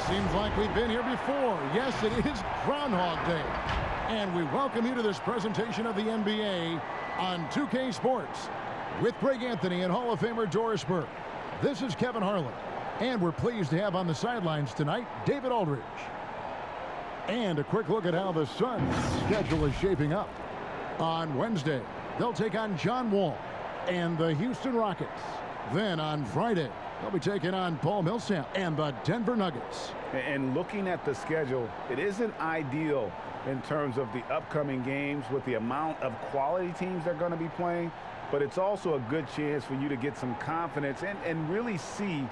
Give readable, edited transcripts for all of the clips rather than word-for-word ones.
Seems like we've been here before. Yes, it is Groundhog Day. And we welcome you to this presentation of the NBA on 2K Sports with Greg Anthony and Hall of Famer Doris Burke. This is Kevin Harlan. And we're pleased to have on the sidelines tonight David Aldridge. And a quick look at how the Suns' schedule is shaping up. On Wednesday, they'll take on John Wall and the Houston Rockets. Then on Friday, they'll be taking on Paul Millsap and the Denver Nuggets. And looking at the schedule, it isn't ideal in terms of the upcoming games with the amount of quality teams they're going to be playing, but it's also a good chance for you to get some confidence and really see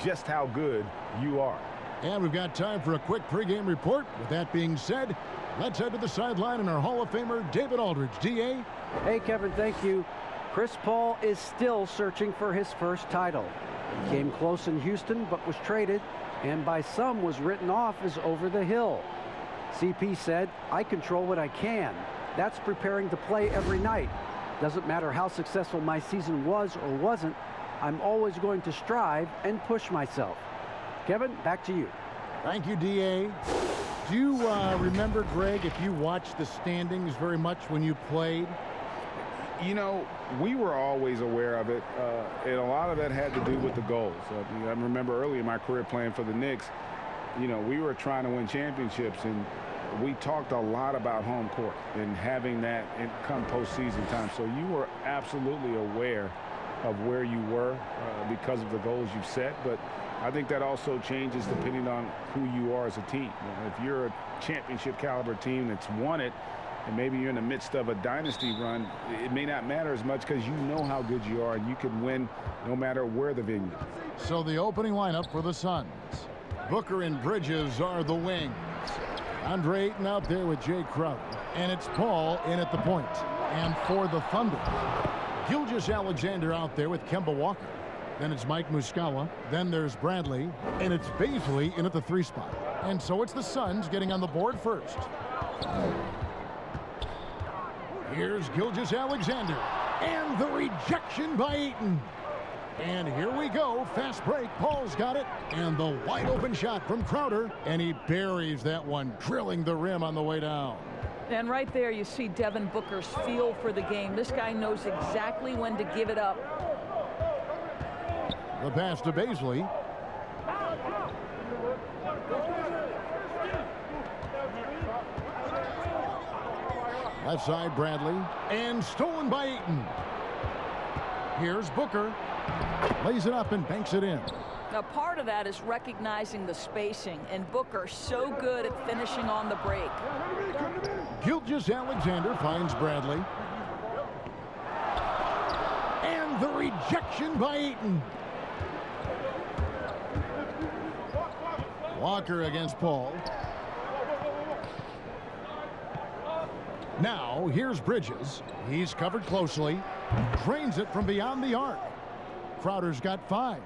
just how good you are. And we've got time for a quick pregame report. With that being said, let's head to the sideline and our Hall of Famer, David Aldridge. D.A.? Hey, Kevin, thank you. Chris Paul is still searching for his first title. He came close in Houston, but was traded, and by some was written off as over the hill. CP said, "I control what I can. That's preparing to play every night. Doesn't matter how successful my season was or wasn't, I'm always going to strive and push myself." Kevin, back to you. Thank you, D.A. Do you remember, Greg, if you watched the standings very much when you played? You know, we were always aware of it, and a lot of that had to do with the goals. I remember early in my career playing for the Knicks, you know, we were trying to win championships, and we talked a lot about home court and having that come postseason time. So you were absolutely aware of where you were because of the goals you've set, but I think that also changes depending on who you are as a team. You know, if you're a championship caliber team that's won it, and maybe you're in the midst of a dynasty run, it may not matter as much because you know how good you are and you can win no matter where the venue is. So the opening lineup for the Suns. Booker and Bridges are the wings. Andre Ayton out there with Jay Crowder. And it's Paul in at the point. And for the Thunder, Gilgeous-Alexander out there with Kemba Walker. Then it's Mike Muscala. Then there's Bradley. And it's Baisley in at the 3 spot. And so it's the Suns getting on the board first. Here's Gilgeous-Alexander, and the rejection by Ayton. And here we go, fast break, Paul's got it, and the wide open shot from Crowder, and he buries that one, drilling the rim on the way down. And right there you see Devin Booker's feel for the game. This guy knows exactly when to give it up. The pass to Baisley. Left side, Bradley. And stolen by Ayton. Here's Booker. Lays it up and banks it in. Now, part of that is recognizing the spacing, and Booker so good at finishing on the break. Gilgeous-Alexander finds Bradley. And the rejection by Ayton. Walker against Paul. Now, here's Bridges. He's covered closely. Drains it from beyond the arc. Crowder's got 5.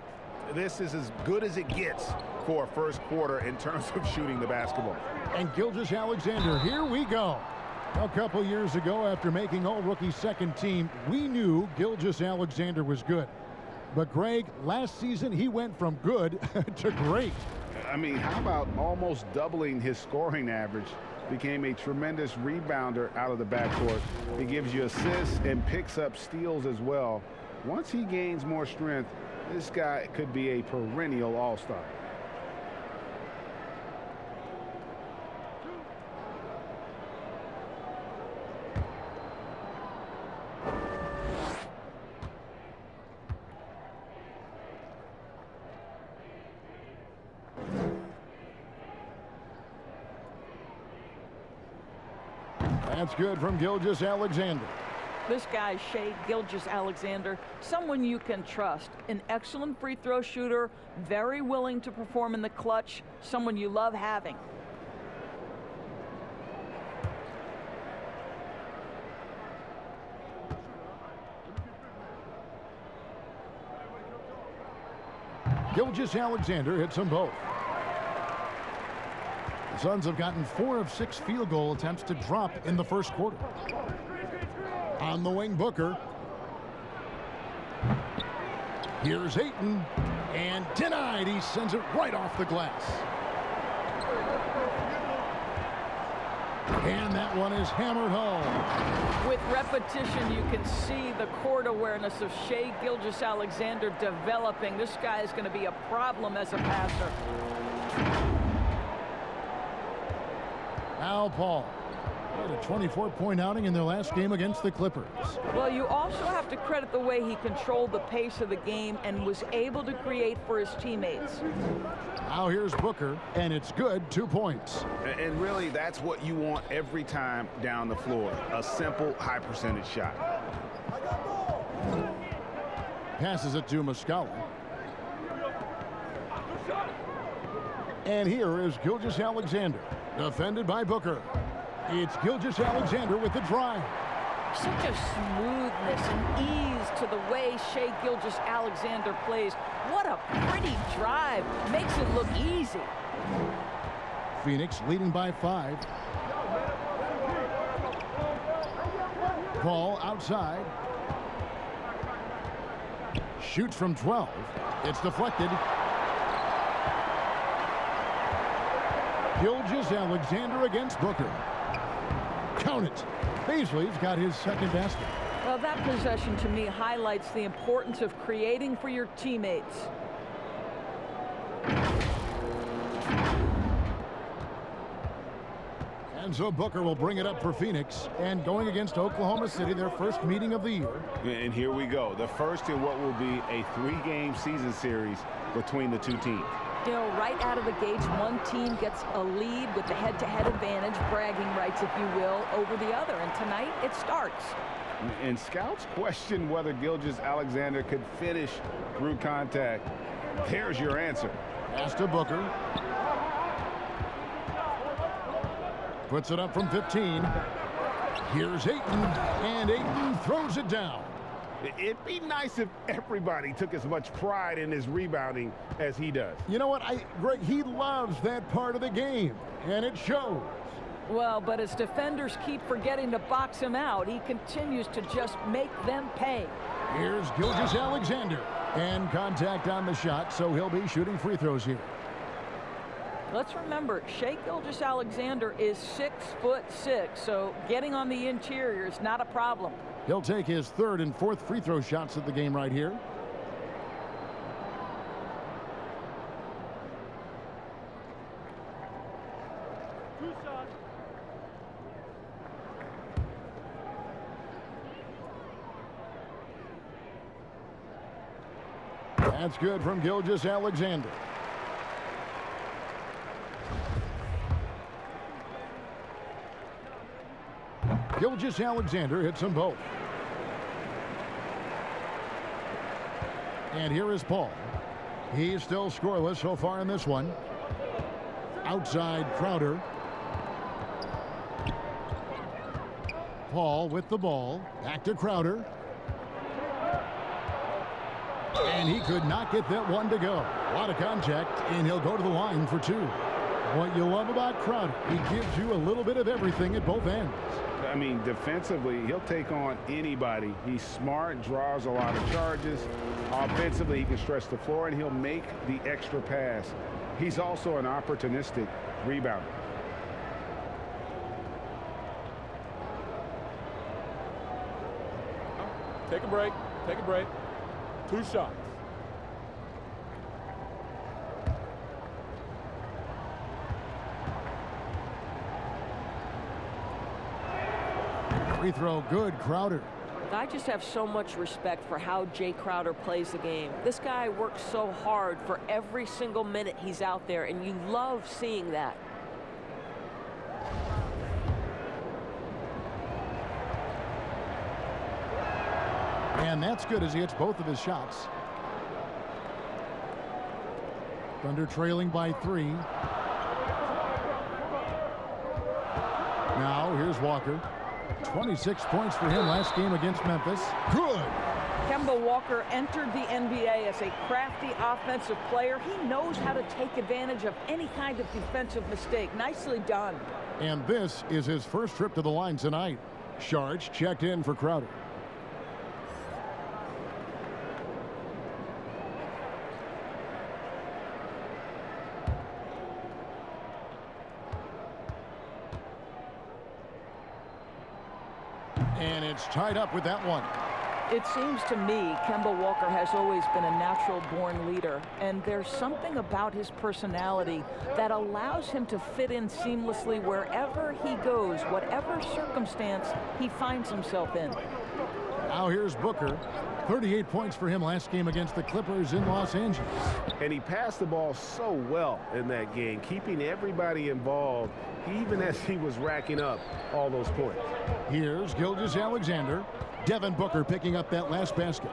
This is as good as it gets for a first quarter in terms of shooting the basketball. And Gilgeous-Alexander, here we go. A couple years ago, after making All-Rookie second team, we knew Gilgeous-Alexander was good. But, Greg, last season he went from good to great. I mean, how about almost doubling his scoring average? Became a tremendous rebounder out of the backcourt. He gives you assists and picks up steals as well. Once he gains more strength, this guy could be a perennial all-star. That's good from Gilgeous-Alexander. This guy, Shai Gilgeous-Alexander, someone you can trust. An excellent free throw shooter, very willing to perform in the clutch, someone you love having. Gilgeous-Alexander hits them both. The Suns have gotten 4 of 6 field goal attempts to drop in the first quarter. On the wing, Booker. Here's Ayton, and denied. He sends it right off the glass. And that one is hammered home. With repetition, you can see the court awareness of Shai Gilgeous-Alexander developing. This guy is going to be a problem as a passer. Now Paul. Had a 24-point outing in their last game against the Clippers. Well, you also have to credit the way he controlled the pace of the game and was able to create for his teammates. Now here's Booker, and it's good, 2 points. And really, that's what you want every time down the floor. A simple, high-percentage shot. Passes it to Muscala. And here is Gilgeous-Alexander, defended by Booker. It's Gilgeous-Alexander with the drive. Such a smoothness and ease to the way Shai Gilgeous-Alexander plays. What a pretty drive. Makes it look easy. Phoenix leading by 5. Ball outside. Shoots from 12. It's deflected. Gilgeous-Alexander against Booker. Count it. Beasley's got his second basket. Well, that possession to me highlights the importance of creating for your teammates. And so Booker will bring it up for Phoenix, and going against Oklahoma City, their first meeting of the year. And here we go. The first in what will be a 3-game season series between the two teams. You know, right out of the gates, one team gets a lead with the head-to-head advantage, bragging rights, if you will, over the other. And tonight, it starts. And scouts question whether Gilgeous-Alexander could finish through contact. There's your answer. Pass to Booker. Puts it up from 15. Here's Ayton, and Ayton throws it down. It'd be nice if everybody took as much pride in his rebounding as he does. You know what, Greg, he loves that part of the game, and it shows. Well, but as defenders keep forgetting to box him out, he continues to just make them pay. Here's Gilgeous-Alexander, and contact on the shot, so he'll be shooting free throws here. Let's remember, Shai Gilgeous-Alexander is 6'6", so getting on the interior is not a problem. He'll take his third and fourth free throw shots of the game right here. That's good from Gilgeous-Alexander. Gilgeous-Alexander hits them both. And here is Paul. He's still scoreless so far in this one. Outside Crowder. Paul with the ball. Back to Crowder. And he could not get that one to go. A lot of contact, and he'll go to the line for 2. What you love about Crowder, he gives you a little bit of everything at both ends. I mean, defensively, he'll take on anybody. He's smart, draws a lot of charges. Offensively, he can stretch the floor, and he'll make the extra pass. He's also an opportunistic rebounder. Take a break. Take a break. 2 shots. Free throw good, Crowder. I just have so much respect for how Jay Crowder plays the game. This guy works so hard for every single minute he's out there, and you love seeing that. And that's good as he hits both of his shots. Thunder trailing by 3. Now here's Walker. 26 points for him last game against Memphis. Good. Kemba Walker entered the NBA as a crafty offensive player. He knows how to take advantage of any kind of defensive mistake. Nicely done. And this is his first trip to the line tonight. Sharge checked in for Crowder. it's tied up with that one. It seems to me Kemba Walker has always been a natural-born leader, and there's something about his personality that allows him to fit in seamlessly wherever he goes, whatever circumstance he finds himself in. Now here's Booker. 38 points for him last game against the Clippers in Los Angeles. And he passed the ball so well in that game, keeping everybody involved, even as he was racking up all those points. Here's Gilgeous-Alexander. Devin Booker picking up that last basket.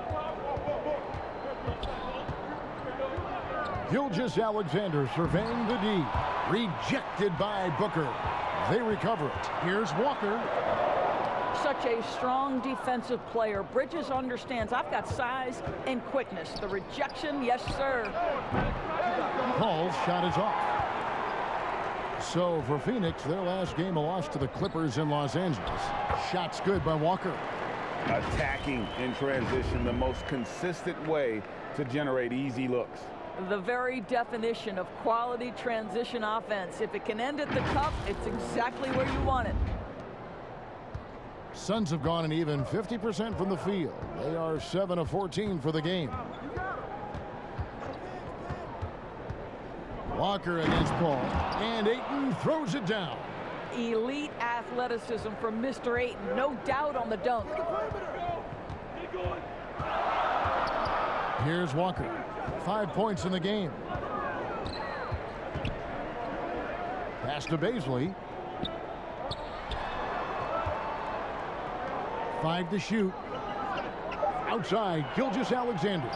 Gilgeous-Alexander surveying the D. Rejected by Booker. They recover it. Here's Walker. Such a strong defensive player. Bridges understands I've got size and quickness. The rejection, yes, sir. Paul's shot is off. So for Phoenix, their last game a loss to the Clippers in Los Angeles. Shots good by Walker. Attacking in transition, the most consistent way to generate easy looks. The very definition of quality transition offense. If it can end at the cup, it's exactly where you want it. Suns have gone an even 50% from the field. They are 7 of 14 for the game. Walker against Paul, and Ayton throws it down. Elite athleticism from Mr. Ayton, no doubt on the dunk. Here's Walker. 5 points in the game. Pass to Baisley. 5 to shoot. Outside, Gilgeous-Alexander.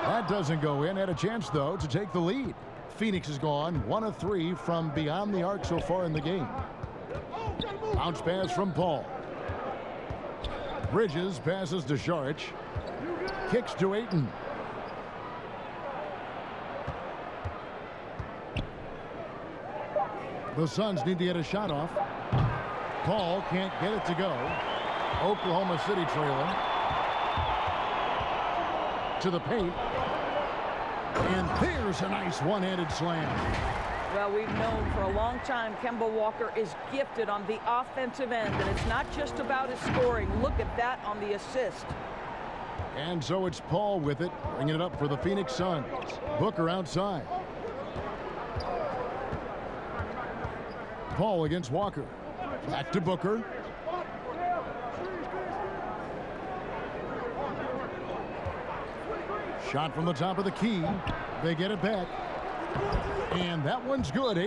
That doesn't go in. Had a chance, though, to take the lead. Phoenix is gone 1 of 3 from beyond the arc so far in the game. Bounce pass from Paul. Bridges passes to Saric. Kicks to Ayton. The Suns need to get a shot off. Paul can't get it to go. Oklahoma City trailing. To the paint. And there's a nice one-handed slam. Well, we've known for a long time Kemba Walker is gifted on the offensive end, and it's not just about his scoring. Look at that on the assist. And so it's Paul with it, bringing it up for the Phoenix Suns. Booker outside. Paul against Walker. Back to Booker. Shot from the top of the key. They get it back. And that one's good.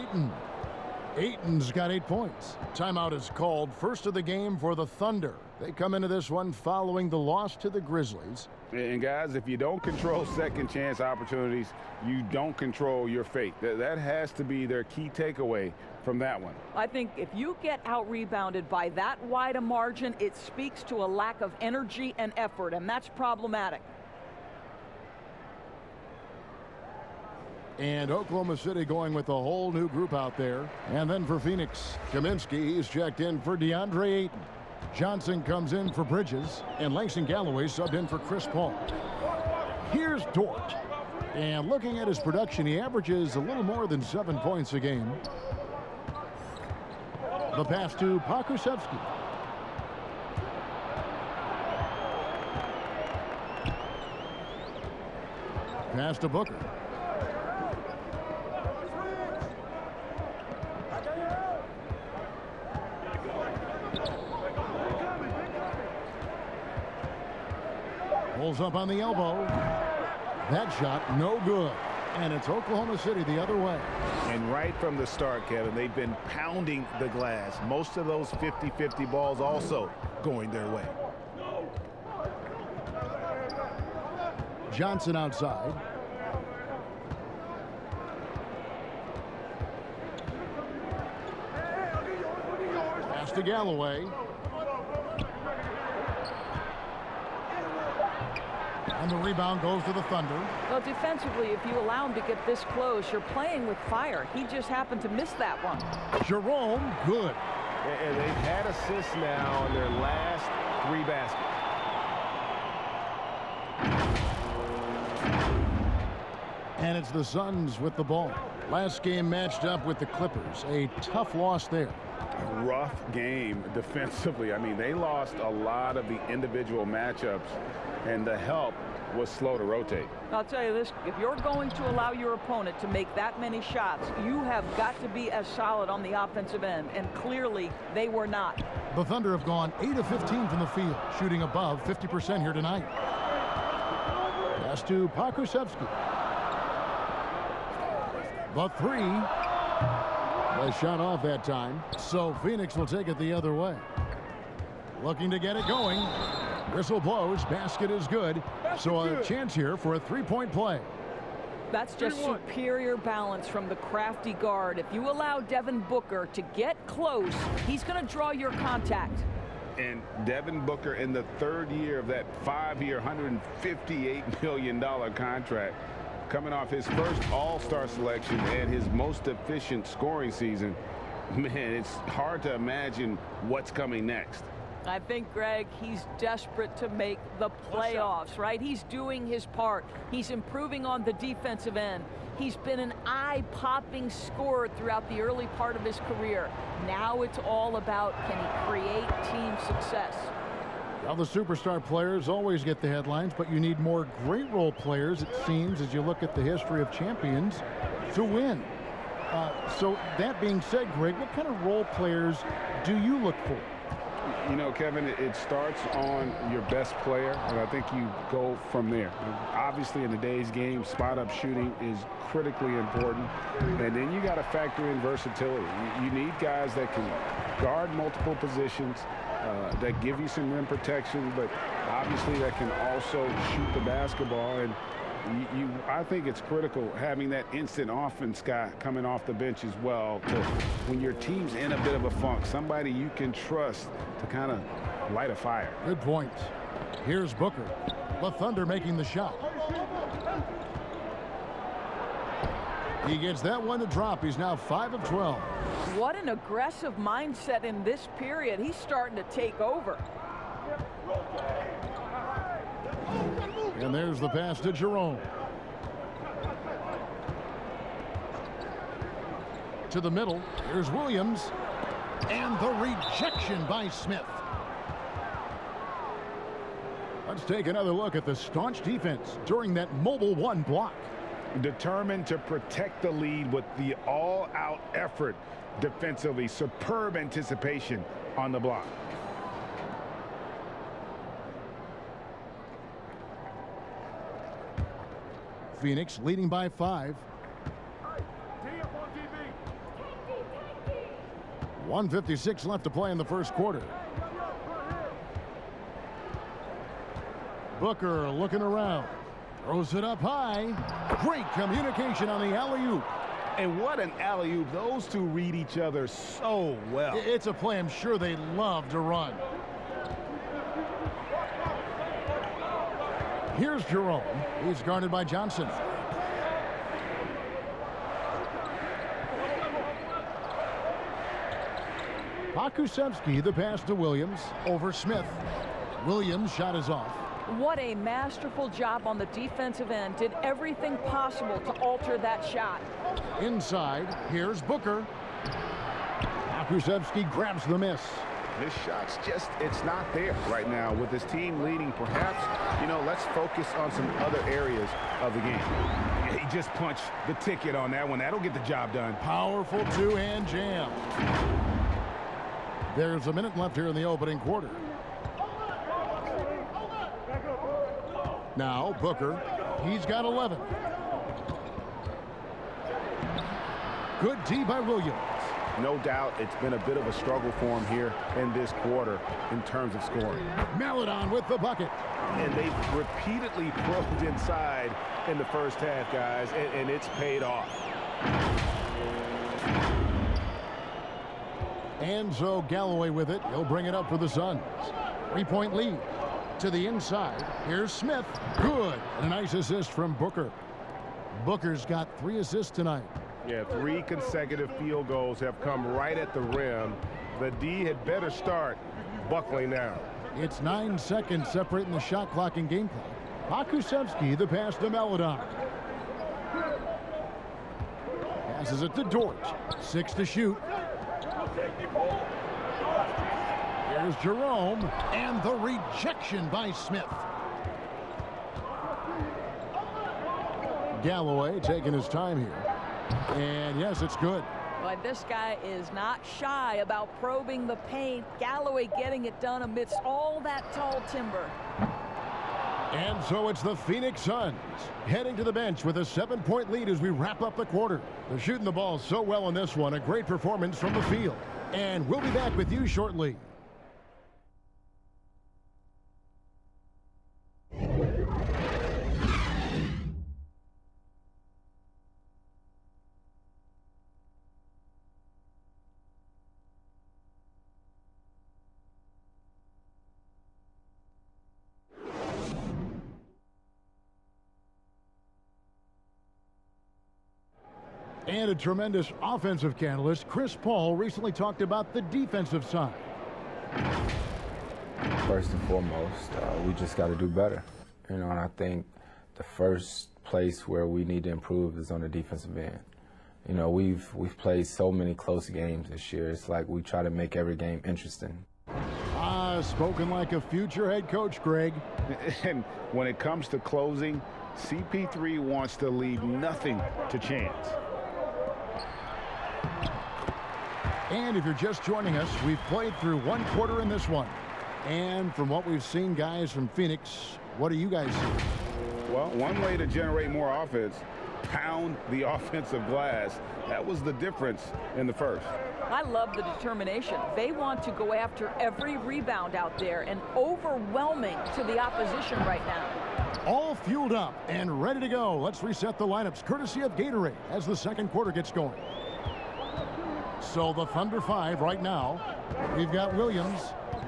Ayton's got 8 points. Timeout is called. First of the game for the Thunder. They come into this one following the loss to the Grizzlies. And guys, if you don't control second chance opportunities, you don't control your fate. That has to be their key takeaway from that one. I think if you get out-rebounded by that wide a margin, it speaks to a lack of energy and effort, and that's problematic. And Oklahoma City going with a whole new group out there. And then for Phoenix, Kaminsky, he's checked in for DeAndre Ayton. Johnson comes in for Bridges, and Langston Galloway subbed in for Chris Paul. Here's Dort. And looking at his production, he averages a little more than 7 points a game. The pass to Pokusevski. Pass to Booker. Pulls up on the elbow. That shot, no good. And it's Oklahoma City the other way. And right from the start, Kevin, they've been pounding the glass. Most of those 50-50 balls also going their way. Johnson outside. Pass to Galloway. And the rebound goes to the Thunder. Well, defensively, if you allow him to get this close, you're playing with fire. He just happened to miss that one. Jerome, good. And they've had assists now in their last 3 baskets. And it's the Suns with the ball. Last game matched up with the Clippers. A tough loss there. rough game defensively. I mean, they lost a lot of the individual matchups, and the help was slow to rotate. I'll tell you this, if you're going to allow your opponent to make that many shots, you have got to be as solid on the offensive end, and clearly they were not. The Thunder have gone 8 of 15 from the field, shooting above 50% here tonight. Pass to Pokusevski. The three. The shot off that time, so Phoenix will take it the other way. Looking to get it going. Whistle blows, basket is good. So a chance here for a three-point play. That's just superior balance from the crafty guard. If you allow Devin Booker to get close, he's going to draw your contact. And Devin Booker, in the third year of that 5-year, $158 million contract, coming off his first All-Star selection and his most efficient scoring season, man, it's hard to imagine what's coming next. I think, Greg, he's desperate to make the playoffs, right? He's doing his part. He's improving on the defensive end. He's been an eye-popping scorer throughout the early part of his career. Now it's all about, can he create team success? Well, the superstar players always get the headlines, but you need more great role players, it seems, as you look at the history of champions, to win. So that being said, Greg, what kind of role players do you look for? You know, Kevin, it starts on your best player, and I think you go from there. Obviously, in today's game, spot-up shooting is critically important, and then you got to factor in versatility. You need guys that can guard multiple positions, that give you some rim protection, but obviously that can also shoot the basketball. And I think it's critical having that instant offense guy coming off the bench as well, to when your team's in a bit of a funk, somebody you can trust to kind of light a fire. Good point. Here's Booker. The Thunder making the shot. He gets that one to drop. He's now 5 of 12. What an aggressive mindset in this period. He's starting to take over. And there's the pass to Jerome. To the middle. Here's Williams. And the rejection by Smith. Let's take another look at the staunch defense during that mobile one block. Determined to protect the lead with the all-out effort defensively. Superb anticipation on the block. Phoenix leading by 5. 1:56 left to play in the first quarter. Booker looking around. Throws it up high. Great communication on the alley-oop. And what an alley-oop. Those two read each other so well. It's a play I'm sure they love to run. Here's Jerome. He's guarded by Johnson. Pokusevski, the pass to Williams. Over Smith. Williams' shot is off. What a masterful job on the defensive end. Did everything possible to alter that shot. Inside, here's Booker. Pokusevski grabs the miss. This shot's just, it's not there right now. With his team leading, perhaps, you know, let's focus on some other areas of the game. He just punched the ticket on that one. That'll get the job done. Powerful two-hand jam. There's a minute left here in the opening quarter. Now Booker, he's got 11. Good D by Williams. No doubt it's been a bit of a struggle for him here in this quarter in terms of scoring. Maladon with the bucket. And they've repeatedly probed inside in the first half, guys, and it's paid off. And so Galloway with it. He'll bring it up for the Suns. 3-point lead. To the inside. Here's Smith. Good. And a nice assist from Booker. Booker's got 3 assists tonight. Yeah, 3 consecutive field goals have come right at the rim. The D had better start buckling down. It's 9 seconds separating the shot clock and game clock. Pokusevski, the pass to Maladon. Passes it to Dort. 6 to shoot. Here's Jerome, and the rejection by Smith. Galloway taking his time here. And yes, it's good. But this guy is not shy about probing the paint. Galloway getting it done amidst all that tall timber. And so it's the Phoenix Suns heading to the bench with a 7-point lead as we wrap up the quarter. They're shooting the ball so well in this one. A great performance from the field. And we'll be back with you shortly. And a tremendous offensive catalyst. Chris Paul recently talked about the defensive side. First and foremost, we just got to do better. You know, and I think the first place where we need to improve is on the defensive end. You know, we've played so many close games this year. It's like we try to make every game interesting. Spoken like a future head coach, Greg. And when it comes to closing, CP3 wants to leave nothing to chance. And if you're just joining us, we've played through one quarter in this one. And from what we've seen, guys, from Phoenix, what do you guys see? Well, one way to generate more offense, pound the offensive glass. That was the difference in the first. I love the determination. They want to go after every rebound out there, and overwhelming to the opposition right now. All fueled up and ready to go. Let's reset the lineups courtesy of Gatorade as the second quarter gets going. So the Thunder 5 right now. We've got Williams,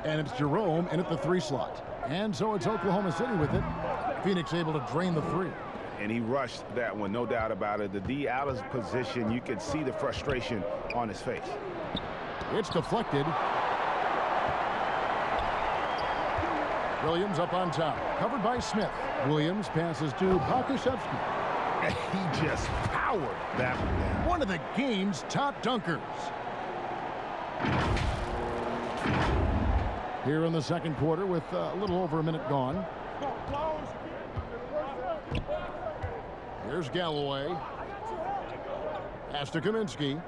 and it's Jerome in at the 3 slot. And so it's Oklahoma City with it. Phoenix able to drain the 3. And he rushed that one, no doubt about it. The D out of position, you could see the frustration on his face. It's deflected. Williams up on top, covered by Smith. Williams passes to Pokusevski. He just powered that one down. One of the game's top dunkers. Here in the second quarter with a little over a minute gone. Here's Galloway. Pass to Kaminsky.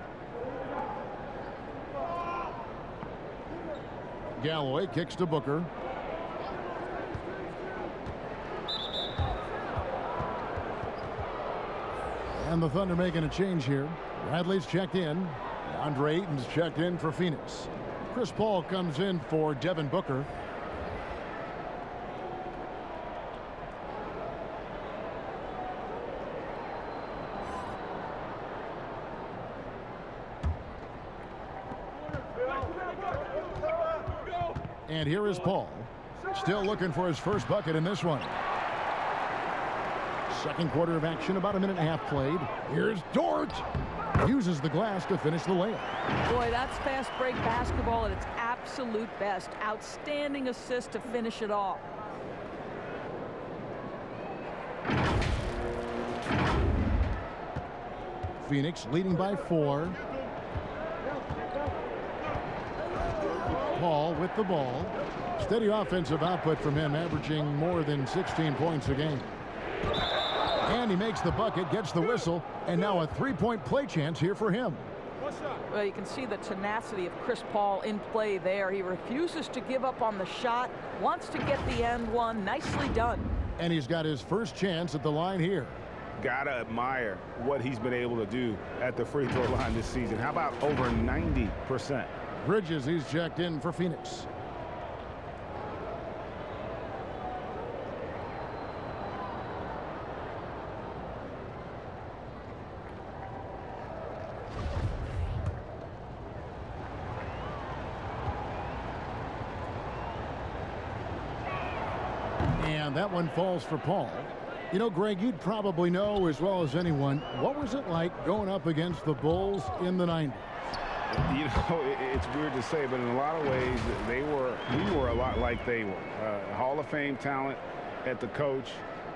Galloway kicks to Booker. And the Thunder making a change here. Bradley's checked in. Andre Ayton's checked in for Phoenix. Chris Paul comes in for Devin Booker. And here is Paul. Still looking for his first bucket in this one. Second quarter of action, about a minute and a half played. Here's Dort. Uses the glass to finish the layup. Boy, that's fast break basketball at its absolute best. Outstanding assist to finish it off. Phoenix leading by 4. Paul with the ball. Steady offensive output from him, averaging more than 16 points a game. And he makes the bucket, gets the whistle, and now a 3-point play chance here for him. Well, you can see the tenacity of Chris Paul in play there. He refuses to give up on the shot, wants to get the end one. Nicely done. And he's got his first chance at the line here. Gotta admire what he's been able to do at the free throw line this season. How about over 90%? Bridges, he's checked in for Phoenix. And that one falls for Paul. You know, Greg, you'd probably know as well as anyone, what was it like going up against the Bulls in the 90s? You know, it's weird to say, but in a lot of ways, we were a lot like they were. Hall of Fame talent at the coach,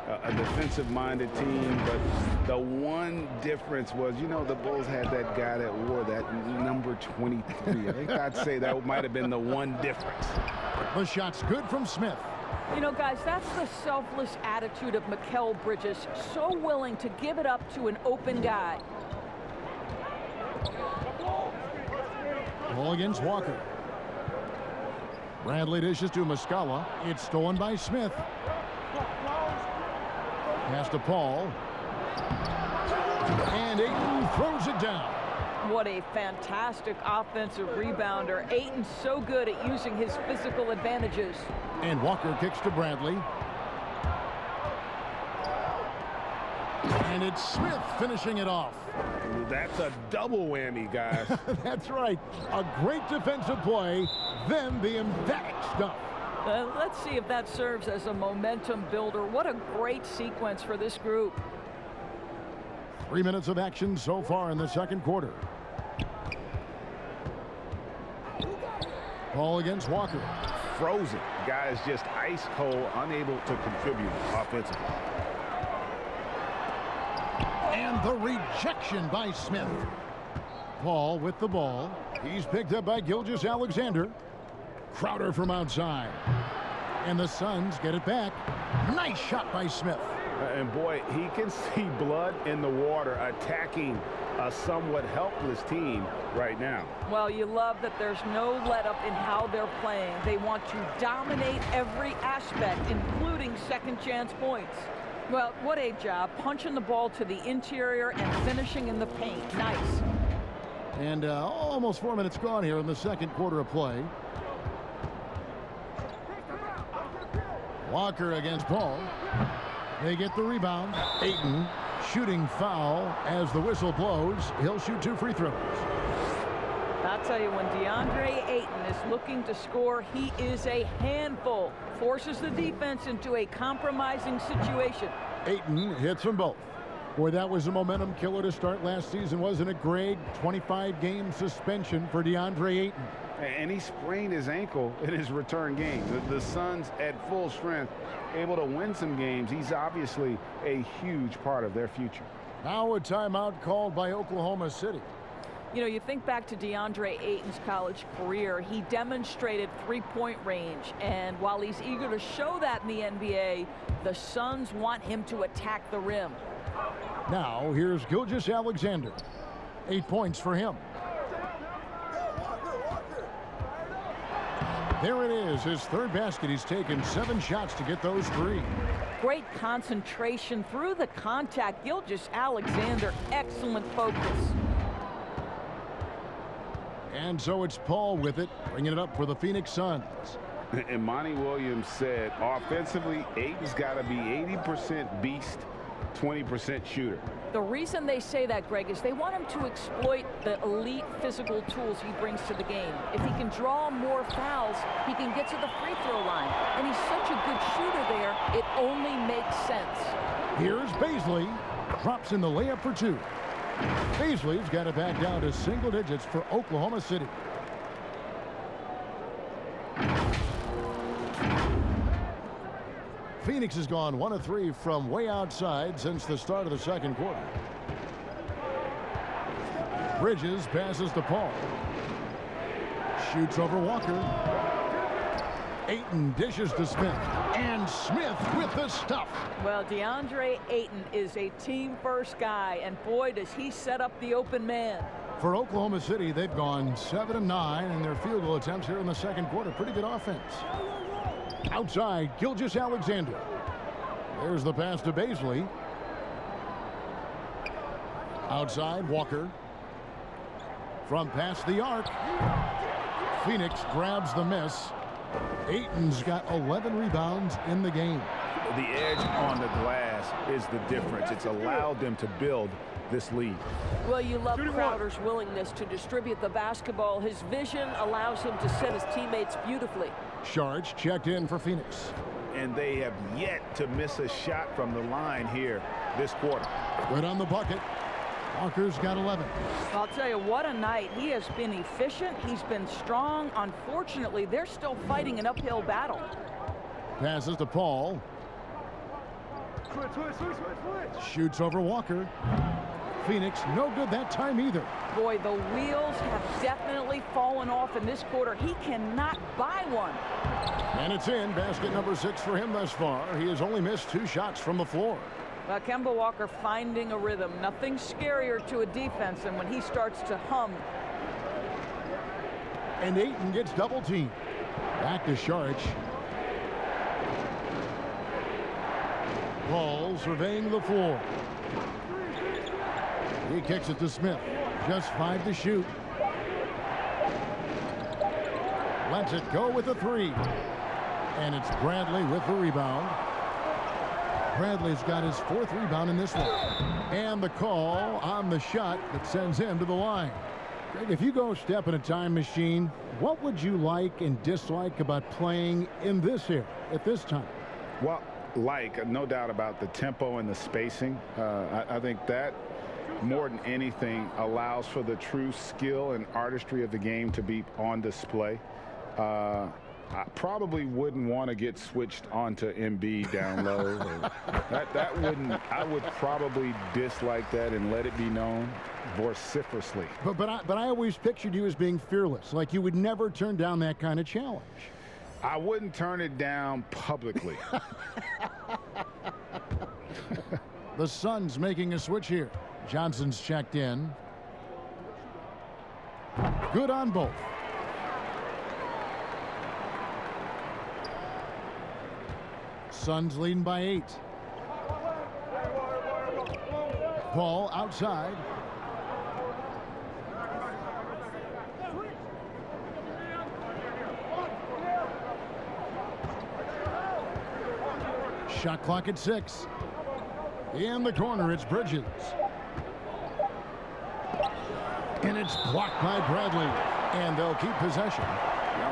a defensive-minded team, but the one difference was, you know, the Bulls had that guy that wore that number 23. I think I'd say that might have been the one difference. The shot's good from Smith. You know, guys, that's the selfless attitude of Mikal Bridges, so willing to give it up to an open guy. Ball against Walker. Bradley dishes to Muscala. It's stolen by Smith. Pass to Paul. And Ayton throws it down. What a fantastic offensive rebounder. Ayton's so good at using his physical advantages. And Walker kicks to Bradley. And it's Smith finishing it off. That's a double whammy, guys. That's right. A great defensive play, then the emphatic stuff. Let's see if that serves as a momentum builder. What a great sequence for this group. 3 minutes of action so far in the second quarter. Ball against Walker. Frozen. Guys just ice cold, unable to contribute offensively. And the rejection by Smith. Paul with the ball. He's picked up by Gilgeous-Alexander. Crowder from outside. And the Suns get it back. Nice shot by Smith. And boy, he can see blood in the water attacking a somewhat helpless team right now. Well, you love that there's no let-up in how they're playing. They want to dominate every aspect, including second chance points. Well, what a job, punching the ball to the interior and finishing in the paint. Nice. And almost 4 minutes gone here in the second quarter of play. Walker against Paul. They get the rebound. Ayton shooting foul as the whistle blows. He'll shoot 2 free throws. I'll tell you, when DeAndre Ayton is looking to score, he is a handful. Forces the defense into a compromising situation. Ayton hits them both. Boy, that was a momentum killer to start last season, wasn't it, Greg? 25-game suspension for DeAndre Ayton. And he sprained his ankle in his return game. The Suns at full strength, able to win some games. He's obviously a huge part of their future. Now a timeout called by Oklahoma City. You know, you think back to DeAndre Ayton's college career, he demonstrated three-point range. And while he's eager to show that in the NBA, the Suns want him to attack the rim. Now here's Gilgeous-Alexander. 8 points for him. There it is, his third basket. He's taken 7 shots to get those 3. Great concentration through the contact. Gilgeous-Alexander, excellent focus. And so it's Paul with it, bringing it up for the Phoenix Suns. And Monty Williams said, offensively, Ayton's got to be 80% beast, 20% shooter. The reason they say that, Greg, is they want him to exploit the elite physical tools he brings to the game. If he can draw more fouls, he can get to the free throw line. And he's such a good shooter there, it only makes sense. Here's Baisley. Drops in the layup for 2. Baisley's got it back down to single digits for Oklahoma City. Phoenix has gone 1 of 3 from way outside since the start of the second quarter. Bridges passes to Paul. Shoots over Walker. Ayton dishes to Smith. And Smith with the stuff. Well, DeAndre Ayton is a team-first guy, and boy, does he set up the open man. For Oklahoma City, they've gone 7 of 9 in their field goal attempts here in the second quarter. Pretty good offense. Outside, Gilgeous-Alexander. There's the pass to Baisley. Outside, Walker. From past the arc. Phoenix grabs the miss. Ayton's got 11 rebounds in the game. The edge on the glass is the difference. It's allowed them to build this lead. Well, you love Crowder's willingness to distribute the basketball. His vision allows him to set his teammates beautifully. Sharge checked in for Phoenix. And they have yet to miss a shot from the line here this quarter. Right on the bucket. Walker's got 11. I'll tell you, what a night. He has been efficient. He's been strong. Unfortunately, they're still fighting an uphill battle. Passes to Paul. Shoots over Walker. Phoenix, no good that time either. Boy, the wheels have definitely fallen off in this quarter. He cannot buy one. And it's in. Basket number 6 for him thus far. He has only missed 2 shots from the floor. Kemba Walker finding a rhythm. Nothing scarier to a defense than when he starts to hum. And Ayton gets double teamed. Back to Saric. Paul surveying the floor. He kicks it to Smith. Just 5 to shoot. Lets it go with a 3. And it's Bradley with the rebound. Bradley's got his 4th rebound in this one. And the call on the shot that sends him to the line. Greg, if you go step in a time machine, what would you like and dislike about playing in this era at this time? Well, no doubt about the tempo and the spacing. I think that more than anything allows for the true skill and artistry of the game to be on display. I probably wouldn't want to get switched onto MB down low. that wouldn't. I would probably dislike that and let it be known vociferously. But I always pictured you as being fearless, like you would never turn down that kind of challenge. I wouldn't turn it down publicly. The Suns making a switch here. Johnson's checked in. Good on both. Suns leading by 8. Paul outside. Shot clock at 6. In the corner, it's Bridges. And it's blocked by Bradley. And they'll keep possession.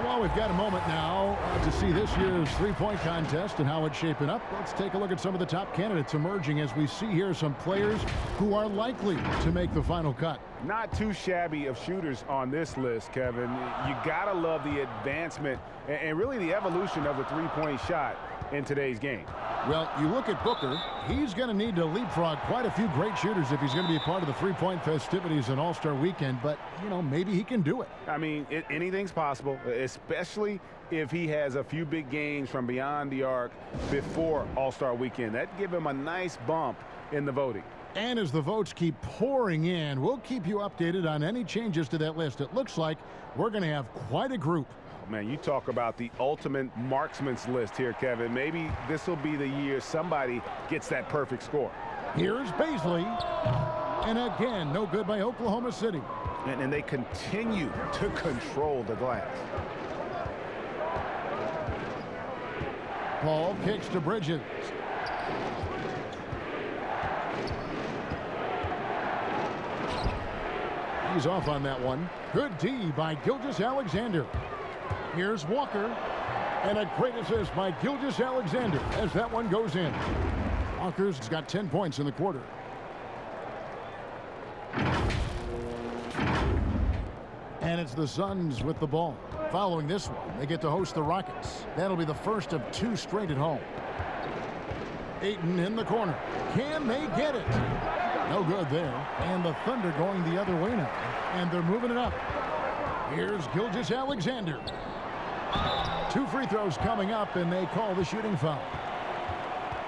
Well, we've got a moment now to see this year's three-point contest and how it's shaping up. Let's take a look at some of the top candidates emerging as we see here some players who are likely to make the final cut. Not too shabby of shooters on this list, Kevin. You got to love the advancement and really the evolution of the three-point shot in today's game. Well, you look at Booker, he's going to need to leapfrog quite a few great shooters if he's going to be a part of the three-point festivities in All-Star Weekend, but, you know, maybe he can do it. I mean, anything's possible, especially if he has a few big games from beyond the arc before All-Star Weekend. That'd give him a nice bump in the voting. And as the votes keep pouring in, we'll keep you updated on any changes to that list. It looks like we're going to have quite a group. Man, you talk about the ultimate marksman's list here, Kevin. Maybe this will be the year somebody gets that perfect score. Here's Baisley. And again, no good by Oklahoma City. And they continue to control the glass. Paul kicks to Bridges. He's off on that one. Good D by Gilgeous-Alexander. Here's Walker. And a great assist by Gilgeous-Alexander as that one goes in. Walker's got 10 points in the quarter. And it's the Suns with the ball. Following this one, they get to host the Rockets. That'll be the first of 2 straight at home. Ayton in the corner. Can they get it? No good there. And the Thunder going the other way now. And they're moving it up. Here's Gilgeous-Alexander. 2 free throws coming up, and they call the shooting foul.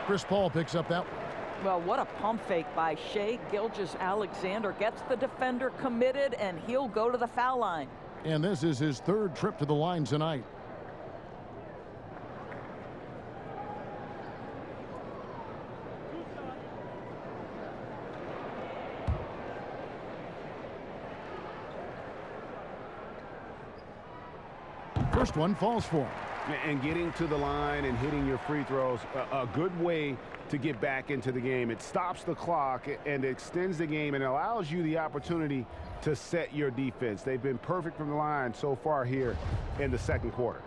Chris Paul picks up that one. Well, what a pump fake by Shai Gilgeous-Alexander. Gets the defender committed, and he'll go to the foul line. And this is his 3rd trip to the line tonight. First one falls for him. And getting to the line and hitting your free throws, a good way to get back into the game. It stops the clock and extends the game and allows you the opportunity to set your defense. They've been perfect from the line so far here in the second quarter.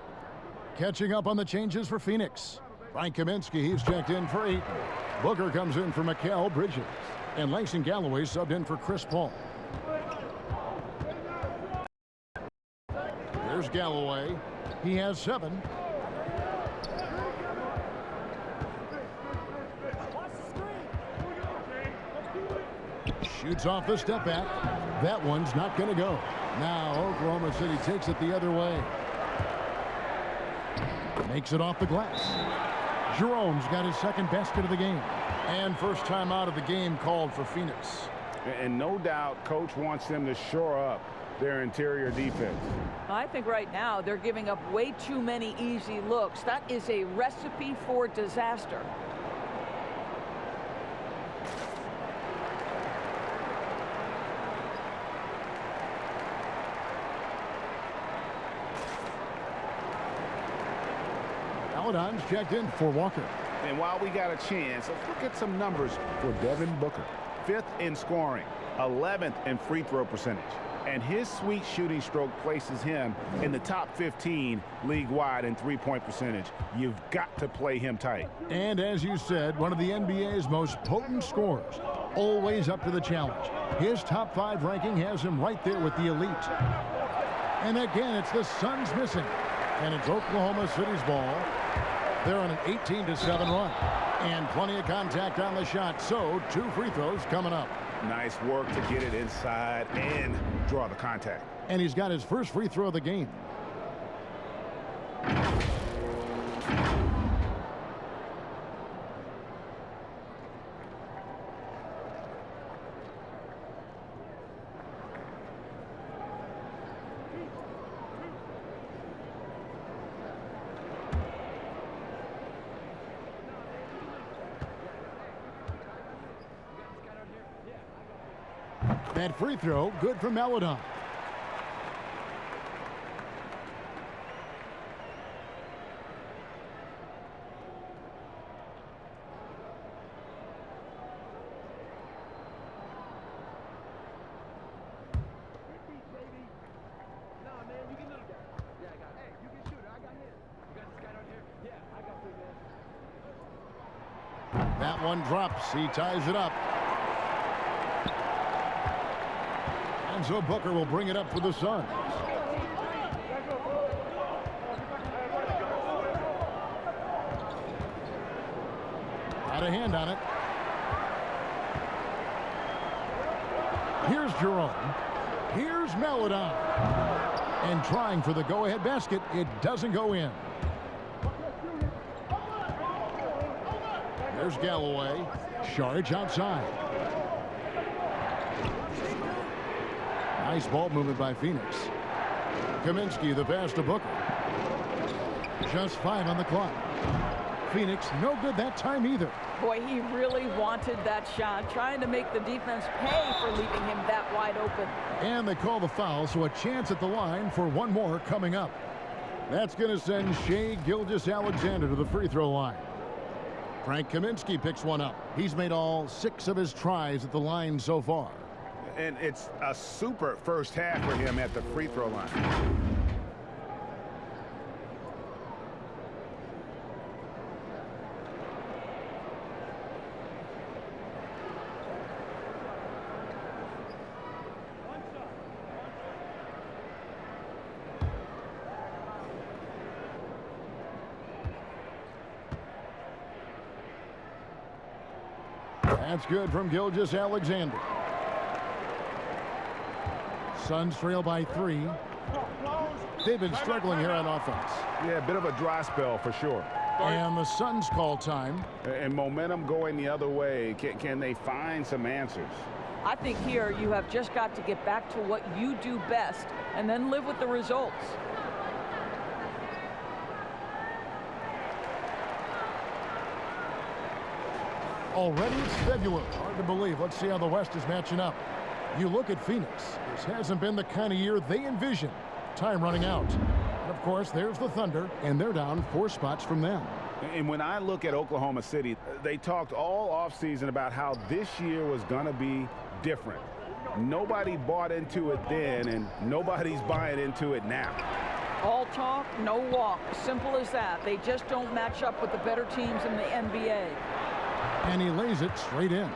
Catching up on the changes for Phoenix. Frank Kaminsky, he's checked in for Ayton. Booker comes in for Mikal Bridges. And Langston Galloway subbed in for Chris Paul. There's Galloway. He has 7. Shoots off the step back. That one's not going to go. Now Oklahoma City takes it the other way. Makes it off the glass. Jerome's got his second basket of the game. And first time out of the game called for Phoenix. And no doubt coach wants them to shore up their interior defense. I think right now they're giving up way too many easy looks. That is a recipe for disaster. Paladon's checked in for Walker. And while we got a chance, let's look at some numbers for Devin Booker. 5th in scoring, 11th in free throw percentage. And his sweet shooting stroke places him in the top 15 league-wide in three-point percentage. You've got to play him tight. And as you said, one of the NBA's most potent scorers. Always up to the challenge. His top 5 ranking has him right there with the elite. And again, it's the Suns missing. And it's Oklahoma City's ball. They're on an 18-7 run. And plenty of contact on the shot. So 2 free throws coming up. Nice work to get it inside and draw the contact. And he's got his first free throw of the game. That free throw, good for Paladon. That one drops. He ties it up. And so Booker will bring it up for the Suns. Got a hand on it. Here's Jerome. Here's Paladon. And trying for the go-ahead basket. It doesn't go in. There's Galloway. Sharge outside. Nice ball movement by Phoenix. Kaminsky the pass to Booker. Just 5 on the clock. Phoenix no good that time either. Boy, he really wanted that shot, trying to make the defense pay for leaving him that wide open. And they call the foul, so a chance at the line for one more coming up. That's going to send Shai Gilgeous-Alexander to the free throw line. Frank Kaminsky picks one up. He's made all 6 of his tries at the line so far. And it's a super first half for him at the free throw line. That's good from Gilgeous-Alexander. Suns trail by 3. They've been struggling here on offense. Yeah, a bit of a dry spell for sure. And the Suns call time. And momentum going the other way. Can they find some answers? I think here you have just got to get back to what you do best and then live with the results. Already it's February. Hard to believe. Let's see how the West is matching up. You look at Phoenix. This hasn't been the kind of year they envisioned. Time running out. And of course, there's the Thunder, and they're down 4 spots from them. And when I look at Oklahoma City, they talked all offseason about how this year was going to be different. Nobody bought into it then, and nobody's buying into it now. All talk, no walk. Simple as that. They just don't match up with the better teams in the NBA. And he lays it straight in.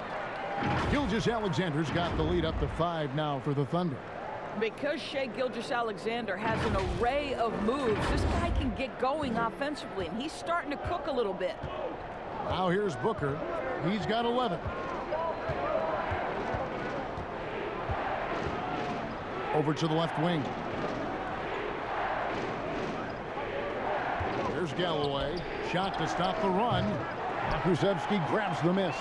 Gilgeous-Alexander's got the lead up to 5 now for the Thunder. Because Shai Gilgeous-Alexander has an array of moves, this guy can get going offensively, and he's starting to cook a little bit. Now here's Booker. He's got 11. Over to the left wing. Here's Galloway. Shot to stop the run. Pokusevski grabs the miss.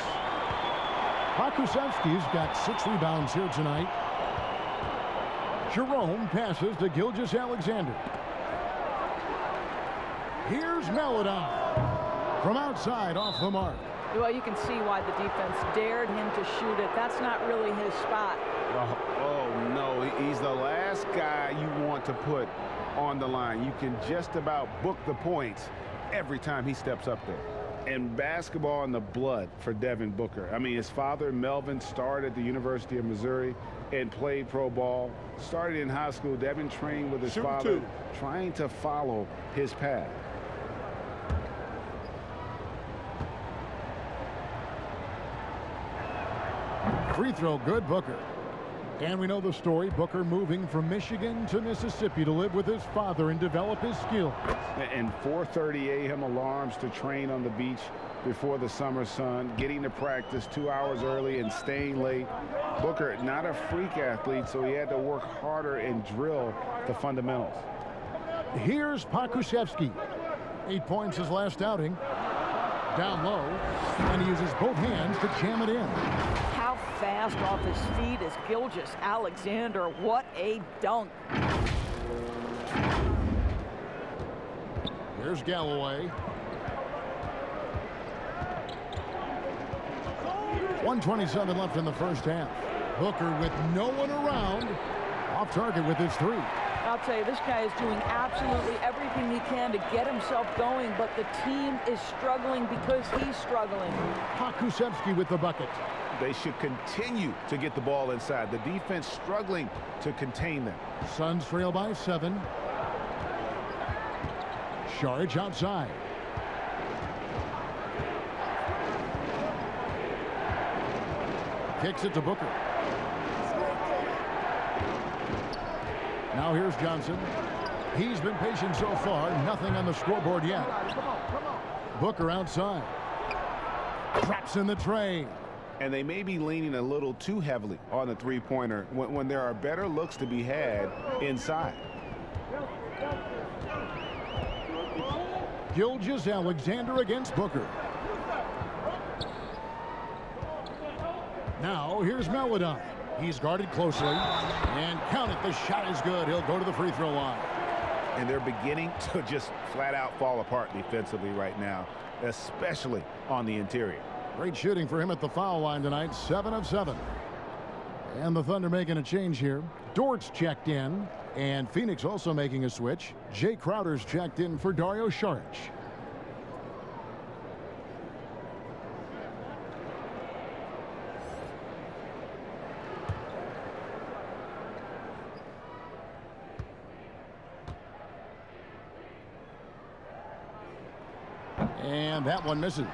Pokusevski's got 6 rebounds here tonight. Jerome passes to Gilgeous-Alexander. Here's Melodon from outside off the mark. Well, you can see why the defense dared him to shoot it. That's not really his spot. Oh, no, he's the last guy you want to put on the line. You can just about book the points every time he steps up there. And basketball in the blood for Devin Booker. I mean, his father, Melvin, started at the University of Missouri and played pro ball. Started in high school. Devin trained with his father, trying to follow his path. Free throw good, Booker. And we know the story, Booker moving from Michigan to Mississippi to live with his father and develop his skills. And 4:30 a.m. alarms to train on the beach before the summer sun, getting to practice 2 hours early and staying late. Booker, not a freak athlete, so he had to work harder and drill the fundamentals. Here's Pokusevski. 8 points his last outing. Down low, and he uses both hands to jam it in. How fast off his feet is Gilgeous-Alexander. What a dunk. Here's Galloway. 1:27 left in the first half. Booker with no one around. Off target with his 3. I'll tell you, this guy is doing absolutely everything he can to get himself going, but the team is struggling because he's struggling. Pokusevski with the bucket. They should continue to get the ball inside. The defense struggling to contain them. Suns trail by 7. Saric outside. Kicks it to Booker. Now here's Johnson. He's been patient so far. Nothing on the scoreboard yet. Booker outside. Traps in the tray. And they may be leaning a little too heavily on the three-pointer when there are better looks to be had inside. Gilgeous-Alexander against Booker. Now here's Melodon. He's guarded closely. And count it, the shot is good. He'll go to the free throw line. And they're beginning to just flat out fall apart defensively right now, especially on the interior. Great shooting for him at the foul line tonight, 7 of 7. And the Thunder making a change here. Dort's checked in, and Phoenix also making a switch. Jay Crowder's checked in for Dario Saric. And that one misses,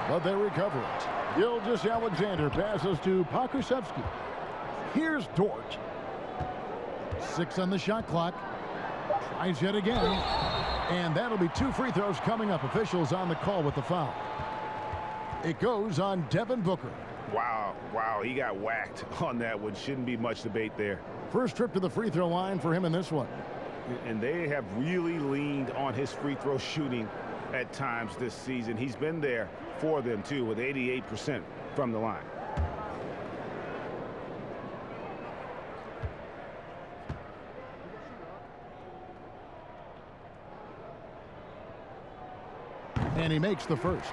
but they recover it. Gilgeous-Alexander passes to Pokusevski. Here's Dort. 6 on the shot clock. Tries yet again. And that'll be 2 free throws coming up. Officials on the call with the foul. It goes on Devin Booker. Wow, he got whacked on that one. Shouldn't be much debate there. First trip to the free throw line for him in this one. And they have really leaned on his free throw shooting at times this season. He's been there for them too, with 88% from the line. And he makes the first.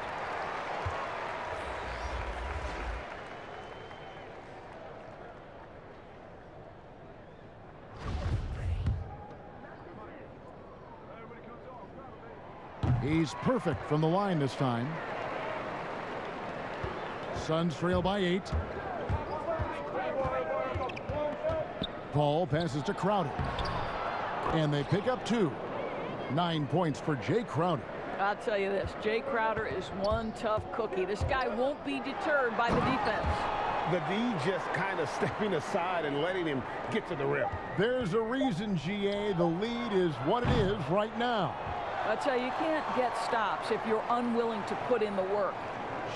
He's perfect from the line this time. Suns trail by 8. Paul passes to Crowder. And they pick up 2. 9 points for Jay Crowder. I'll tell you this, Jay Crowder is one tough cookie. This guy won't be deterred by the defense. The D just kind of stepping aside and letting him get to the rim. There's a reason, GA, the lead is what it is right now. I'll tell you, you can't get stops if you're unwilling to put in the work.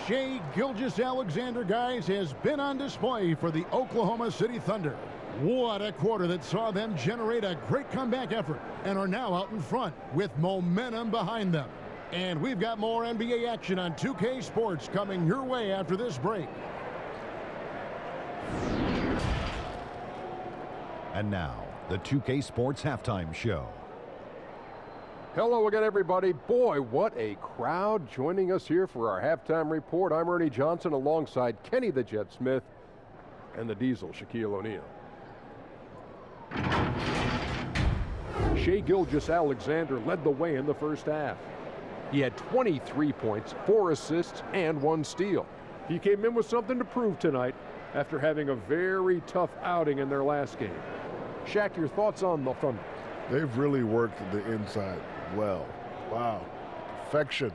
Shai Gilgeous-Alexander, guys, has been on display for the Oklahoma City Thunder. What a quarter that saw them generate a great comeback effort and are now out in front with momentum behind them. And we've got more NBA action on 2K Sports coming your way after this break. And now, the 2K Sports Halftime Show. Hello again, everybody. Boy, what a crowd joining us here for our halftime report. I'm Ernie Johnson alongside Kenny the Jet Smith and the Diesel, Shaquille O'Neal. Shai Gilgeous-Alexander led the way in the first half. He had 23 points, 4 assists, and 1 steal. He came in with something to prove tonight after having a very tough outing in their last game. Shaq, your thoughts on the Thunder? They've really worked the inside well. Wow. Perfection.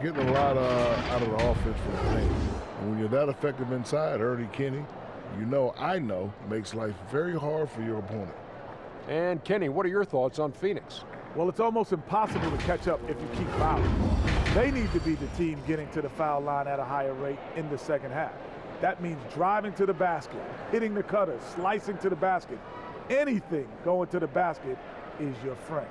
You're getting a lot out of the offense from the paint. And when you're that effective inside, Ernie, Kenny, I know, makes life very hard for your opponent. And Kenny, what are your thoughts on Phoenix? Well, it's almost impossible to catch up if you keep fouling. They need to be the team getting to the foul line at a higher rate in the second half. That means driving to the basket, hitting the cutter, slicing to the basket. Anything going to the basket is your friend.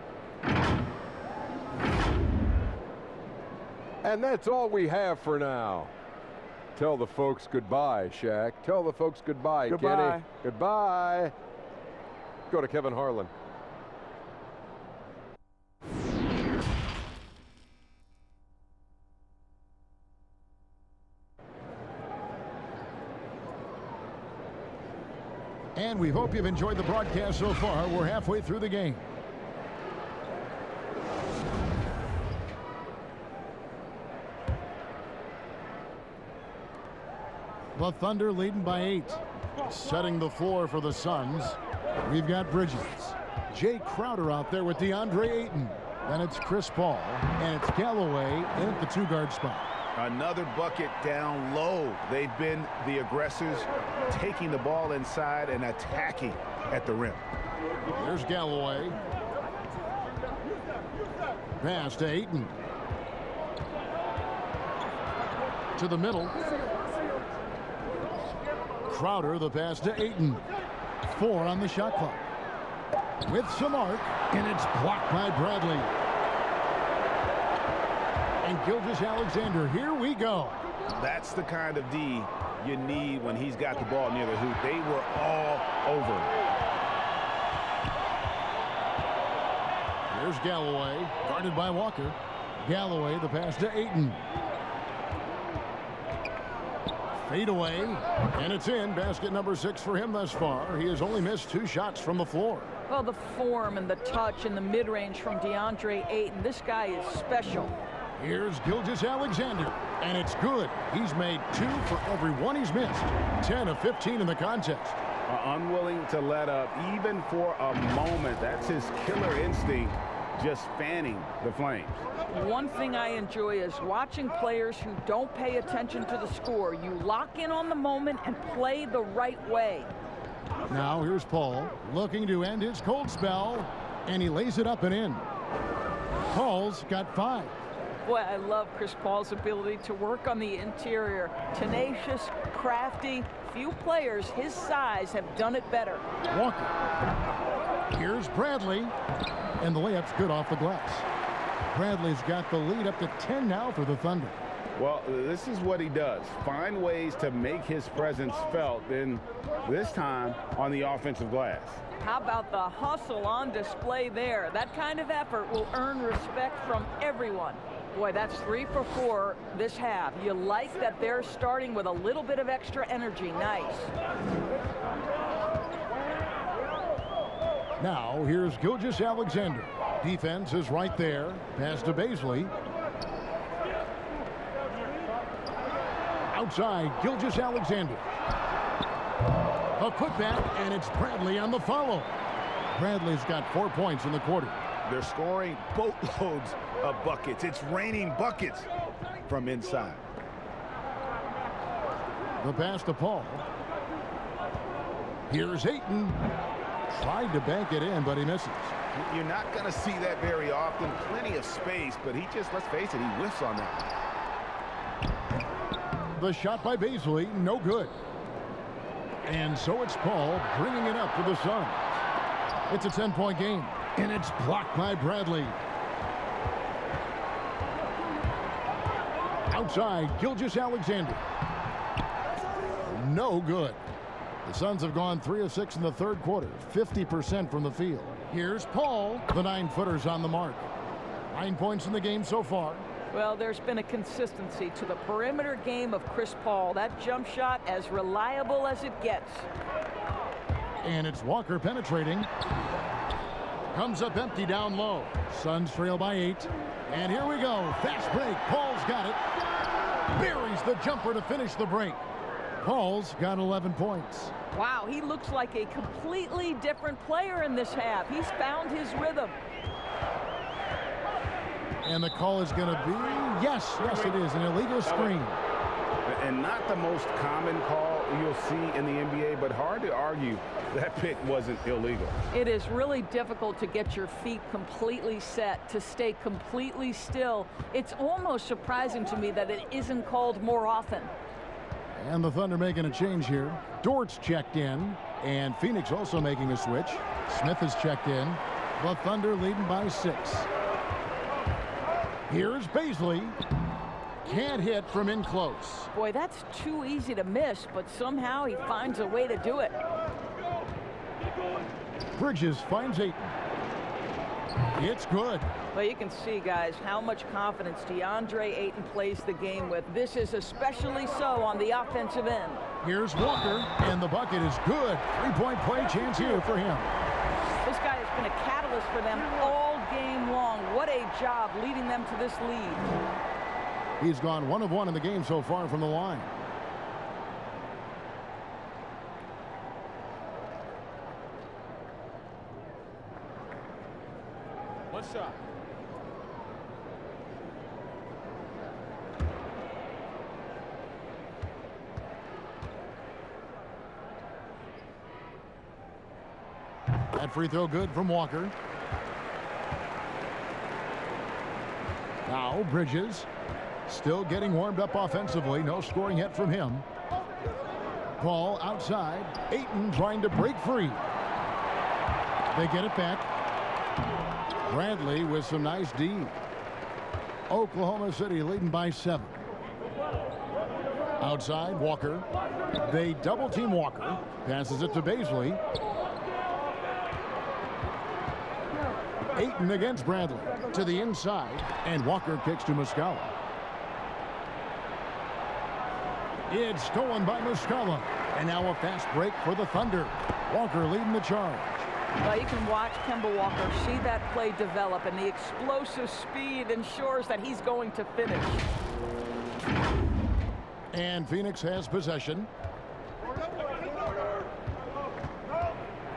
And that's all we have for now. Tell the folks goodbye, Shaq. Tell the folks goodbye, Goodbye. Kenny. Goodbye. Go to Kevin Harlan. And we hope you've enjoyed the broadcast so far. We're halfway through the game. The Thunder leading by 8. Setting the floor for the Suns. We've got Bridges. Jay Crowder out there with DeAndre Ayton. Then it's Chris Paul. And it's Galloway in at the 2-guard spot. Another bucket down low. They've been the aggressors, taking the ball inside and attacking at the rim. There's Galloway. Pass to Ayton. To the middle. Crowder, the pass to Ayton. 4 on the shot clock. With some arc, and it's blocked by Bradley. And Gilgeous-Alexander, here we go. That's the kind of D you need when he's got the ball near the hoop. They were all over him. Here's Galloway, guarded by Walker. Galloway, the pass to Ayton. Fade away, and it's in. Basket number 6 for him thus far. He has only missed 2 shots from the floor. Well, the form and the touch and the mid-range from DeAndre Ayton. This guy is special. Here's Gilgeous-Alexander, and it's good. He's made 2 for every 1 he's missed. 10 of 15 in the contest. Unwilling to let up even for a moment. That's his killer instinct, just fanning the flames. One thing I enjoy is watching players who don't pay attention to the score. You lock in on the moment and play the right way. Now here's Paul looking to end his cold spell, and he lays it up and in. Paul's got 5. Boy, I love Chris Paul's ability to work on the interior. Tenacious, crafty. Few players his size have done it better. Walker. Here's Bradley, and the layup's good off the glass. Bradley's got the lead up to 10 now for the Thunder. Well, this is what he does. Find ways to make his presence felt, and this time on the offensive glass. How about the hustle on display there? That kind of effort will earn respect from everyone. Boy, that's 3 for 4 this half. You like that they're starting with a little bit of extra energy. Nice. Now, here's Gilgeous-Alexander. Defense is right there. Pass to Baisley. Outside, Gilgeous-Alexander. A putback, and it's Bradley on the follow. Bradley's got 4 points in the quarter. They're scoring boatloads of buckets. It's raining buckets from inside. The pass to Paul. Here's Ayton. Tried to bank it in, but he misses. You're not going to see that very often. Plenty of space, but he just, let's face it, he whiffs on that. The shot by Baisley, no good. And so it's Paul bringing it up for the Suns. It's a 10-point game, and it's blocked by Bradley. Outside, Gilgeous-Alexander. No good. The Suns have gone 3 of 6 in the third quarter, 50% from the field. Here's Paul. The 9-footer's on the mark. 9 points in the game so far. Well, there's been a consistency to the perimeter game of Chris Paul. That jump shot as reliable as it gets. And it's Walker penetrating. Comes up empty down low. Suns trail by 8. And here we go. Fast break. Paul's got it. Buries the jumper to finish the break. Paul's got 11 points. Wow, he looks like a completely different player in this half. He's found his rhythm. And the call is going to be, yes, it is, an illegal screen. And not the most common call you'll see in the NBA, but hard to argue that pick wasn't illegal. It is really difficult to get your feet completely set, to stay completely still. It's almost surprising to me that it isn't called more often. And the Thunder making a change here. Dort's checked in, and Phoenix also making a switch. Smith has checked in. The Thunder leading by 6. Here's Baisley. Can't hit from in close. Boy, that's too easy to miss, but somehow he finds a way to do it. Bridges finds Ayton. It's good. Well, you can see, guys, how much confidence DeAndre Ayton plays the game with. This is especially so on the offensive end. Here's Walker, and the bucket is good. 3-point play chance here for him. This guy has been a catalyst for them all game long. What a job leading them to this lead. He's gone 1 of 1 in the game so far from the line. One shot. That free throw good from Walker. Now Bridges still getting warmed up offensively. No scoring yet from him. Paul outside. Ayton trying to break free. They get it back. Bradley with some nice D. Oklahoma City leading by 7. Outside, Walker. They double team Walker. Passes it to Baisley. Ayton against Bradley. To the inside. And Walker kicks to Muscala. It's stolen by Muscala. And now a fast break for the Thunder. Walker leading the charge. Well, you can watch Kemba Walker see that play develop, and the explosive speed ensures that he's going to finish. And Phoenix has possession.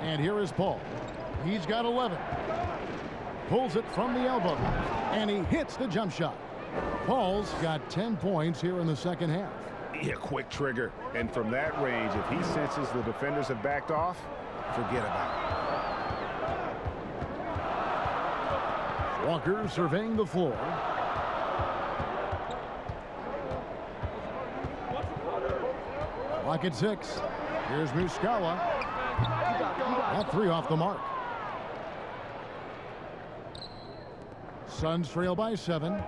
And here is Paul. He's got 11. Pulls it from the elbow. And he hits the jump shot. Paul's got 10 points here in the second half. Yeah, quick trigger. And from that range, if he senses the defenders have backed off, forget about it. Walker surveying the floor. Clock at 6. Here's Muscala. That 3 off the mark. Suns trail by 7.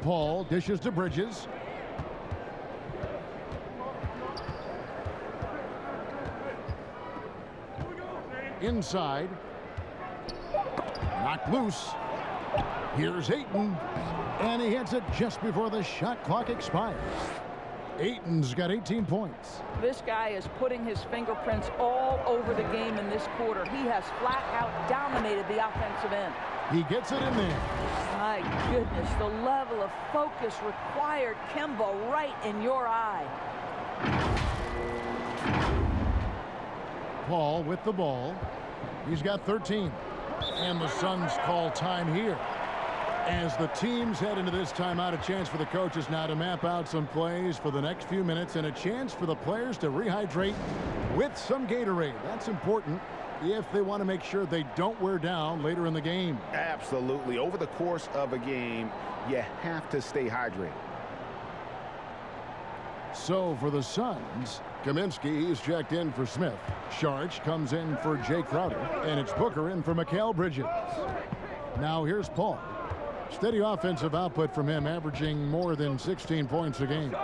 Paul dishes to Bridges. Inside. Knocked loose. Here's Ayton. And he hits it just before the shot clock expires. Ayton's got 18 points. This guy is putting his fingerprints all over the game in this quarter. He has flat out dominated the offensive end. He gets it in there. My goodness, the level of focus required. Kemba, right in your eye. Paul with the ball. He's got 13. And the Suns call time here. As the teams head into this timeout, a chance for the coaches now to map out some plays for the next few minutes and a chance for the players to rehydrate with some Gatorade. That's important if they want to make sure they don't wear down later in the game. Absolutely. Over the course of a game, you have to stay hydrated. So for the Suns, Kaminsky is checked in for Smith. Sharch comes in for Jay Crowder. And it's Booker in for Mikal Bridges. Now here's Paul. Steady offensive output from him, averaging more than 16 points a game.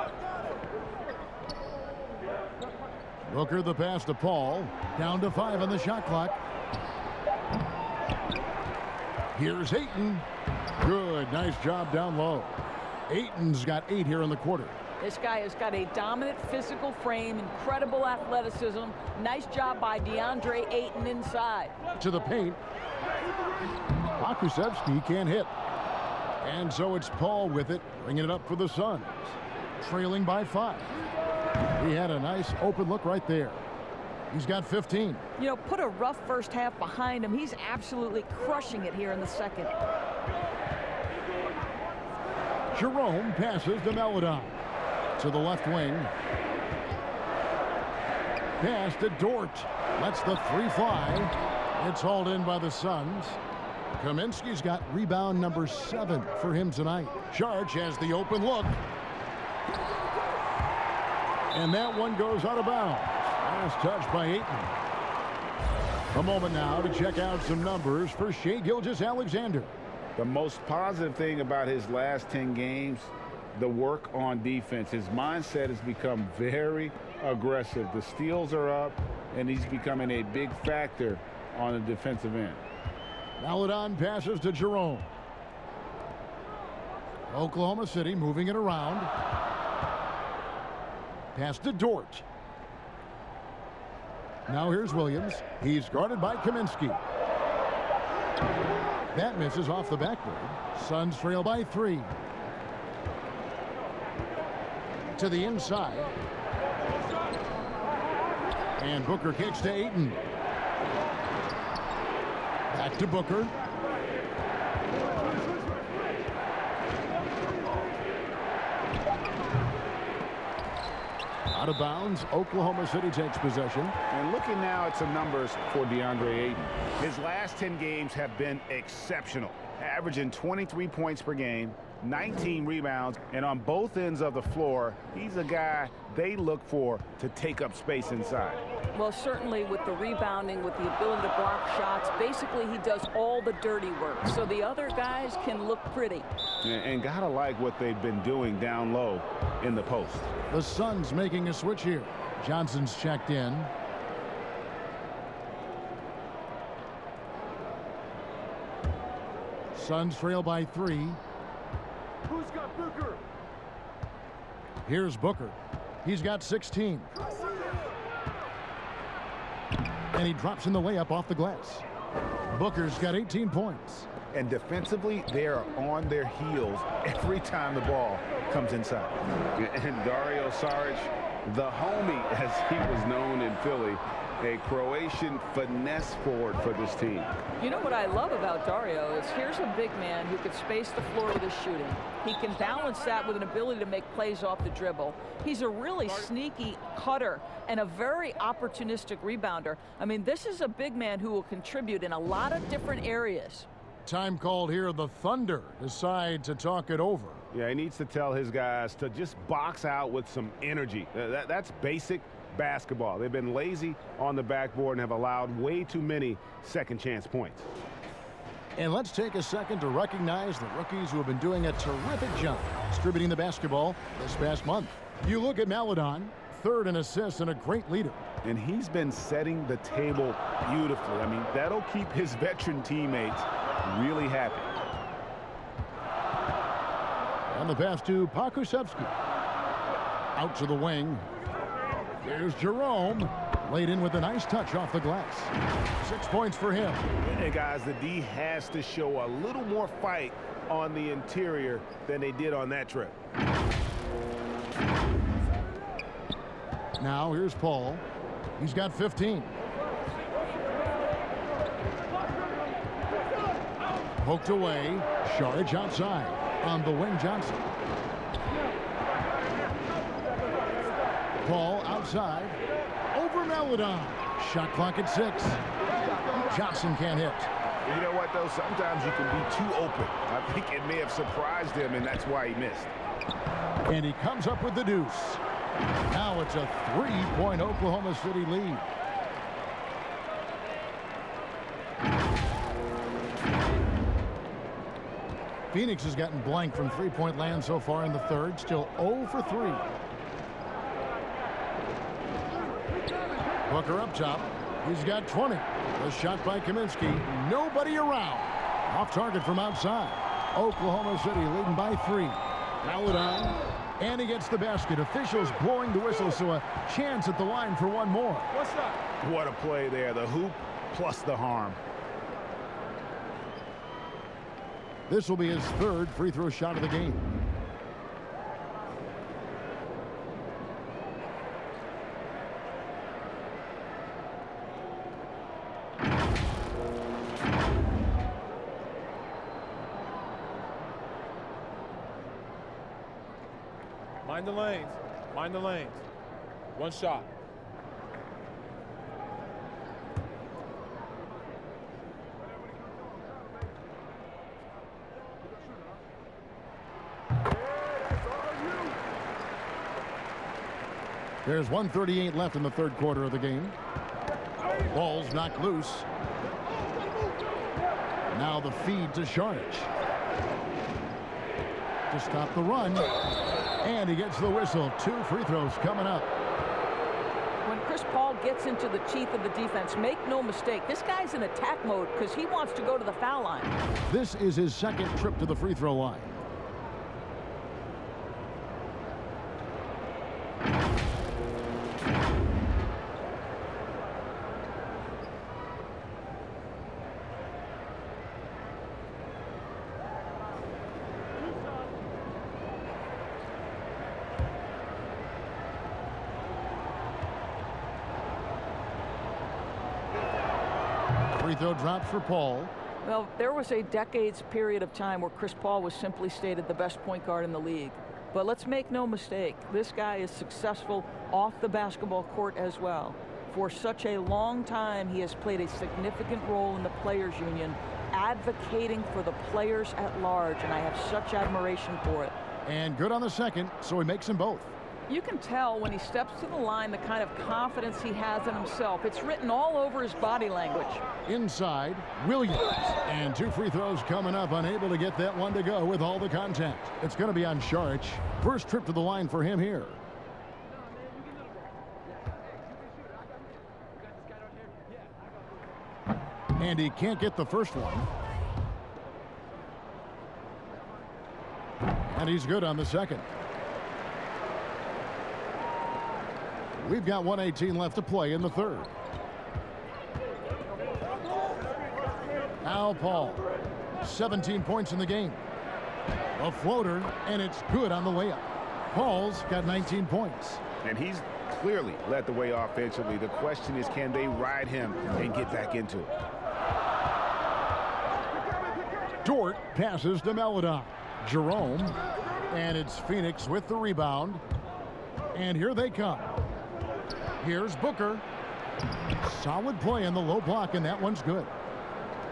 Booker the pass to Paul. Down to 5 on the shot clock. Here's Ayton. Good. Nice job down low. Ayton's got 8 here in the quarter. This guy has got a dominant physical frame, incredible athleticism. Nice job by DeAndre Ayton inside. To the paint. Pokusevski can't hit. And so it's Paul with it, bringing it up for the Suns. Trailing by 5. He had a nice open look right there. He's got 15. You know, put a rough first half behind him. He's absolutely crushing it here in the second. Jerome passes to Melodon. To the left wing. Pass to Dort. Lets the 3 fly. It's hauled in by the Suns. Kaminsky's got rebound number 7 for him tonight. Sharch has the open look. And that one goes out of bounds. Last touch by Ayton. A moment now to check out some numbers for Shai Gilgeous-Alexander. The most positive thing about his last 10 games, the work on defense. His mindset has become very aggressive. The steals are up, and he's becoming a big factor on the defensive end. Melodon passes to Jerome. Oklahoma City moving it around. Pass to Dort. Now here's Williams. He's guarded by Kaminsky. That misses off the backboard. Suns trail by 3. To the inside. And Booker kicks to Ayton. Back to Booker. Out of bounds. Oklahoma City takes possession. And looking now at some numbers for DeAndre Ayton. His last 10 games have been exceptional, averaging 23 points per game, 19 rebounds, and on both ends of the floor, he's a guy they look for to take up space inside. Well, certainly with the rebounding, with the ability to block shots, basically he does all the dirty work, so the other guys can look pretty. And gotta like what they've been doing down low in the post. The Suns making a switch here. Johnson's checked in. Suns trail by 3. Who's got Booker? Here's Booker. He's got 16. And he drops in the layup off the glass. Booker's got 18 points. And defensively, they are on their heels every time the ball comes inside. And Dario Saric, the homie, as he was known in Philly, a Croatian finesse forward for this team. You know what I love about Dario is here's a big man who can space the floor with his shooting. He can balance that with an ability to make plays off the dribble. He's a really sneaky cutter and a very opportunistic rebounder. I mean, this is a big man who will contribute in a lot of different areas. Time called here. The Thunder decide to talk it over. Yeah, he needs to tell his guys to just box out with some energy. That's basic basketball. They've been lazy on the backboard and have allowed way too many second chance points. And let's take a second to recognize the rookies who have been doing a terrific job distributing the basketball this past month. You look at Melodon, 3rd in assists and a great leader. And he's been setting the table beautifully. I mean, that'll keep his veteran teammates really happy. And the pass to Pokusevski. Out to the wing. Here's Jerome. Laid in with a nice touch off the glass. 6 points for him. And guys, the D has to show a little more fight on the interior than they did on that trip. Now here's Paul. He's got 15. Poked away. Sharge outside. On the wing, Johnson. Paul outside. Over Melodon. Shot clock at 6. Johnson can't hit. You know what, though? Sometimes you can be too open. I think it may have surprised him, and that's why he missed. And he comes up with the deuce. Now it's a 3-point Oklahoma City lead. Phoenix has gotten blank from three-point land so far in the third. Still 0 for 3. Booker up top. He's got 20. A shot by Kaminsky. Nobody around. Off target from outside. Oklahoma City leading by 3. Maladon. And he gets the basket. Officials blowing the whistle, so a chance at the line for one more. What a play there. The hoop plus the harm. This will be his third free throw shot of the game. Mind the lanes. Mind the lanes. One shot. There's 1:38 left in the third quarter of the game. Ball's knocked loose. Now the feed to Sharich. To stop the run. And he gets the whistle. 2 free throws coming up. When Chris Paul gets into the teeth of the defense, make no mistake, this guy's in attack mode because he wants to go to the foul line. This is his second trip to the free throw line. Free throw drops for Paul. Well, there was a decades period of time where Chris Paul was simply stated the best point guard in the league. But let's make no mistake, this guy is successful off the basketball court as well. For such a long time, he has played a significant role in the Players Union, advocating for the players at large, and I have such admiration for it. And good on the second, so he makes them both. You can tell when he steps to the line the kind of confidence he has in himself. It's written all over his body language. Inside, Williams. And 2 free throws coming up, unable to get that one to go with all the contact. It's going to be on Sharich. First trip to the line for him here. And he can't get the first one. And he's good on the second. We've got 1:18 left to play in the third. Now Paul, 17 points in the game. A floater, and it's good on the layup. Paul's got 19 points. And he's clearly led the way offensively. The question is, can they ride him and get back into it? Dort passes to Maladon. Jerome, and it's Phoenix with the rebound. And here they come. Here's Booker. Solid play in the low block, and that one's good.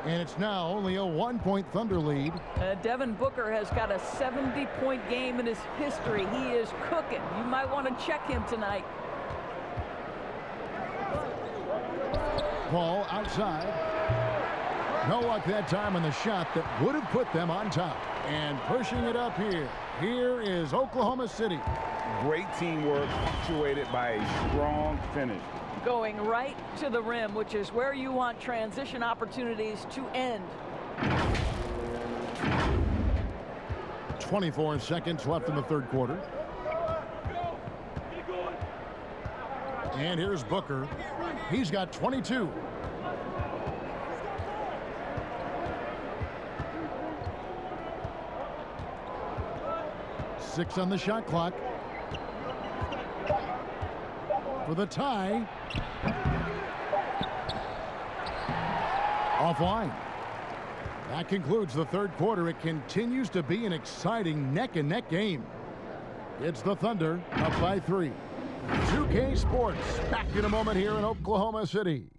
And it's now only a 1-point Thunder lead. Devin Booker has got a 70-point game in his history. He is cooking. You might want to check him tonight. Paul outside. No luck that time on the shot that would have put them on top. And pushing it up here. Here is Oklahoma City. Great teamwork punctuated by a strong finish. Going right to the rim, which is where you want transition opportunities to end. 24 seconds left in the third quarter. And here's Booker. He's got 22. Six on the shot clock. For the tie. Offline. That concludes the third quarter. It continues to be an exciting neck-and-neck game. It's the Thunder up by 3. 2K Sports back in a moment here in Oklahoma City.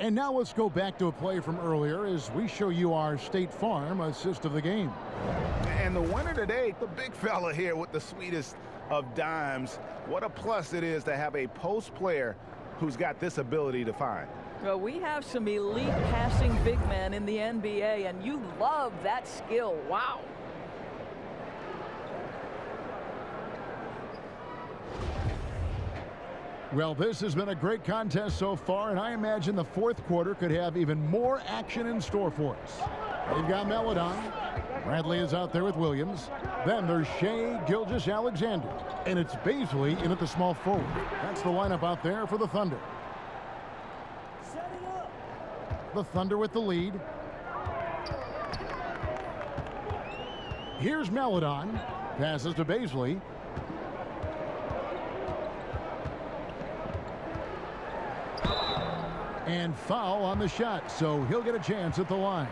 And now let's go back to a play from earlier as we show you our State Farm assist of the game. And the winner today, the big fella here with the sweetest of dimes. What a plus it is to have a post player who's got this ability to find. Well, we have some elite passing big men in the NBA, and you love that skill. Wow. Well, this has been a great contest so far, and I imagine the fourth quarter could have even more action in store for us. They've got Meladon. Bradley is out there with Williams. Then there's Shea Gilgeous-Alexander. And it's Baisley in at the small forward. That's the lineup out there for the Thunder. The Thunder with the lead. Here's Meladon. Passes to Baisley. And foul on the shot, so he'll get a chance at the line.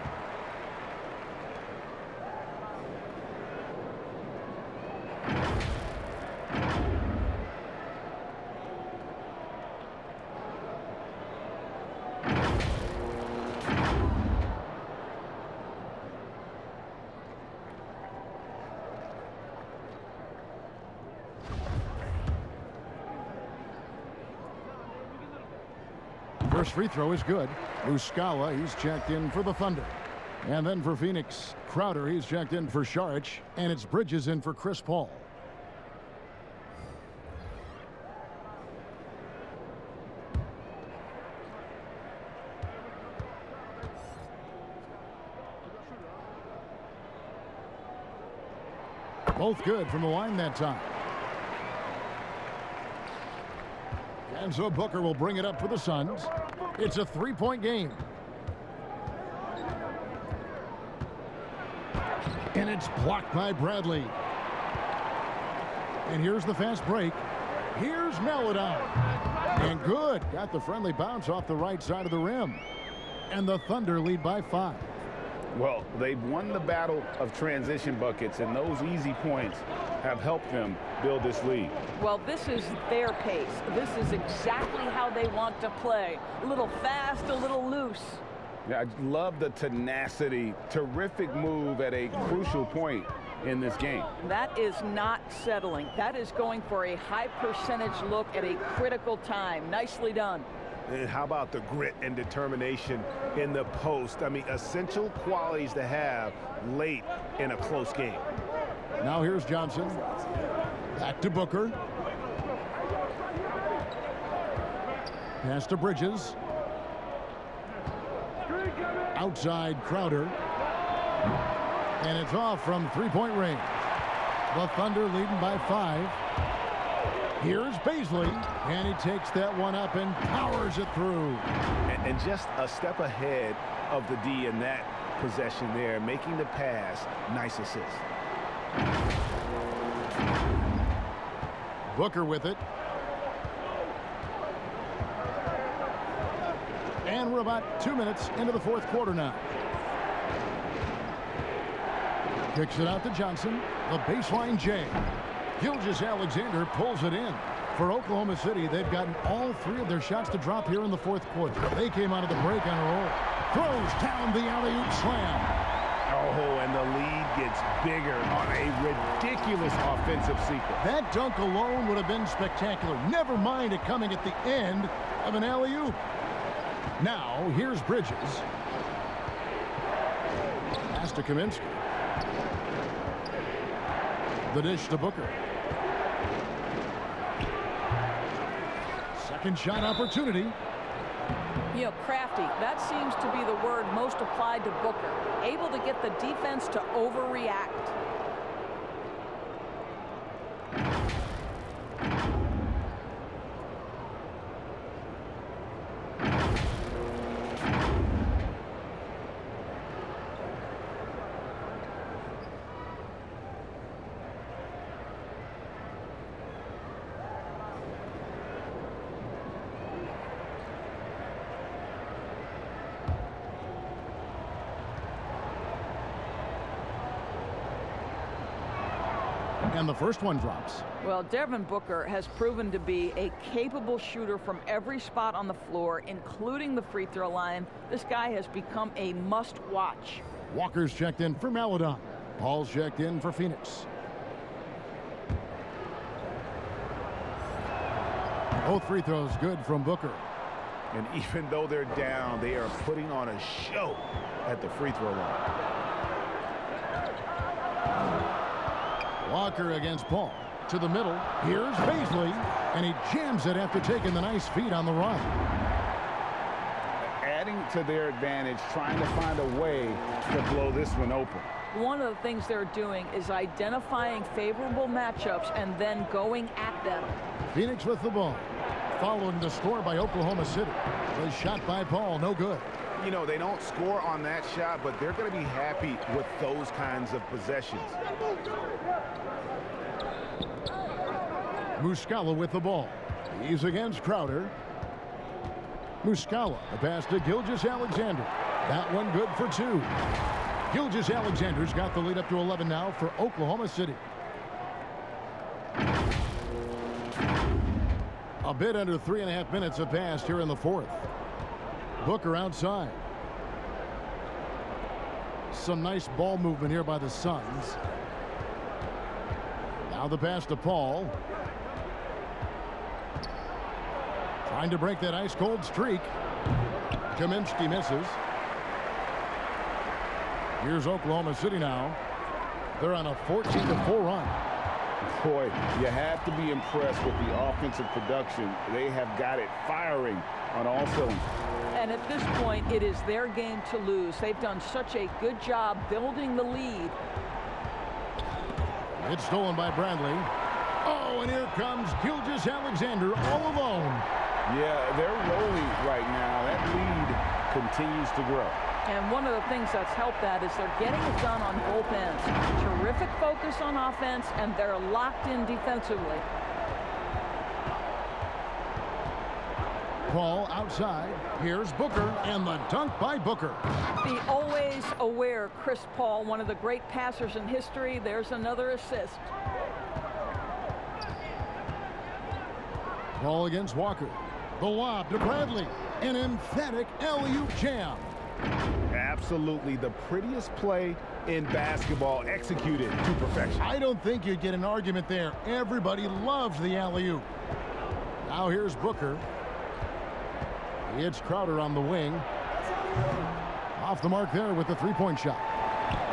First free throw is good. Muscala, he's checked in for the Thunder. And then for Phoenix, Crowder, he's checked in for Saric. And it's Bridges in for Chris Paul. Both good from the line that time. And so Booker will bring it up for the Suns. It's a three-point game. And it's blocked by Bradley. And here's the fast break. Here's Meladon. And good. Got the friendly bounce off the right side of the rim. And the Thunder lead by 5. Well, they've won the battle of transition buckets, and those easy points have helped them build this lead. Well, this is their pace. This is exactly how they want to play. A little fast, a little loose. Yeah, I love the tenacity. Terrific move at a crucial point in this game. That is not settling. That is going for a high percentage look at a critical time. Nicely done. And how about the grit and determination in the post? I mean, essential qualities to have late in a close game. Now here's Johnson. Back to Booker. Pass to Bridges. Outside Crowder. And it's off from three-point range. The Thunder leading by 5. Here's Baisley, and he takes that one up and powers it through. And just a step ahead of the D in that possession there, making the pass. Nice assist. Booker with it. And we're about 2 minutes into the fourth quarter now. Kicks it out to Johnson. The baseline J. Gilgeous-Alexander pulls it in. For Oklahoma City, they've gotten all 3 of their shots to drop here in the fourth quarter. They came out of the break on a roll. Throws down the alley-oop slam. Oh, and the lead gets bigger on a ridiculous offensive sequence. That dunk alone would have been spectacular. Never mind it coming at the end of an alley-oop. Now, here's Bridges. Pass to Kaminsky. The dish to Booker. Second shot opportunity. You know, crafty, that seems to be the word most applied to Booker. Able to get the defense to overreact. And the first one drops. Well, Devin Booker has proven to be a capable shooter from every spot on the floor, including the free throw line. This guy has become a must-watch. Walker's checked in for Maladon. Paul's checked in for Phoenix. Both free throws good from Booker. And even though they're down, they are putting on a show at the free throw line. Walker against Paul. To the middle. Here's Paisley. And he jams it after taking the nice feed on the run. Adding to their advantage, trying to find a way to blow this one open. One of the things they're doing is identifying favorable matchups and then going at them. Phoenix with the ball. Following the score by Oklahoma City. The shot by Paul, no good. You know, they don't score on that shot, but they're going to be happy with those kinds of possessions. Muscala with the ball. He's against Crowder. Muscala, the pass to Gilgeous-Alexander. That one good for 2. Gilgeous-Alexander's got the lead up to 11 now for Oklahoma City. A bit under 3.5 minutes have passed here in the fourth. Booker outside. Some nice ball movement here by the Suns. Now the pass to Paul. Trying to break that ice-cold streak. Kaminsky misses. Here's Oklahoma City now. They're on a 14-4 run. Boy, you have to be impressed with the offensive production. They have got it firing on all cylinders. And at this point, it is their game to lose. They've done such a good job building the lead. It's stolen by Bradley. Oh, and here comes Gilgeous-Alexander all alone. Yeah, they're rolling right now. That lead continues to grow. And one of the things that's helped that is they're getting it done on both ends. Terrific focus on offense, and they're locked in defensively. Paul outside. Here's Booker, and the dunk by Booker. The always aware Chris Paul, one of the great passers in history. There's another assist. Paul against Walker. The lob to Bradley. An emphatic alley-oop jam. Absolutely the prettiest play in basketball, executed to perfection. I don't think you'd get an argument there. Everybody loves the alley-oop. Now here's Booker. It's Crowder on the wing. Off the mark there with the three-point shot.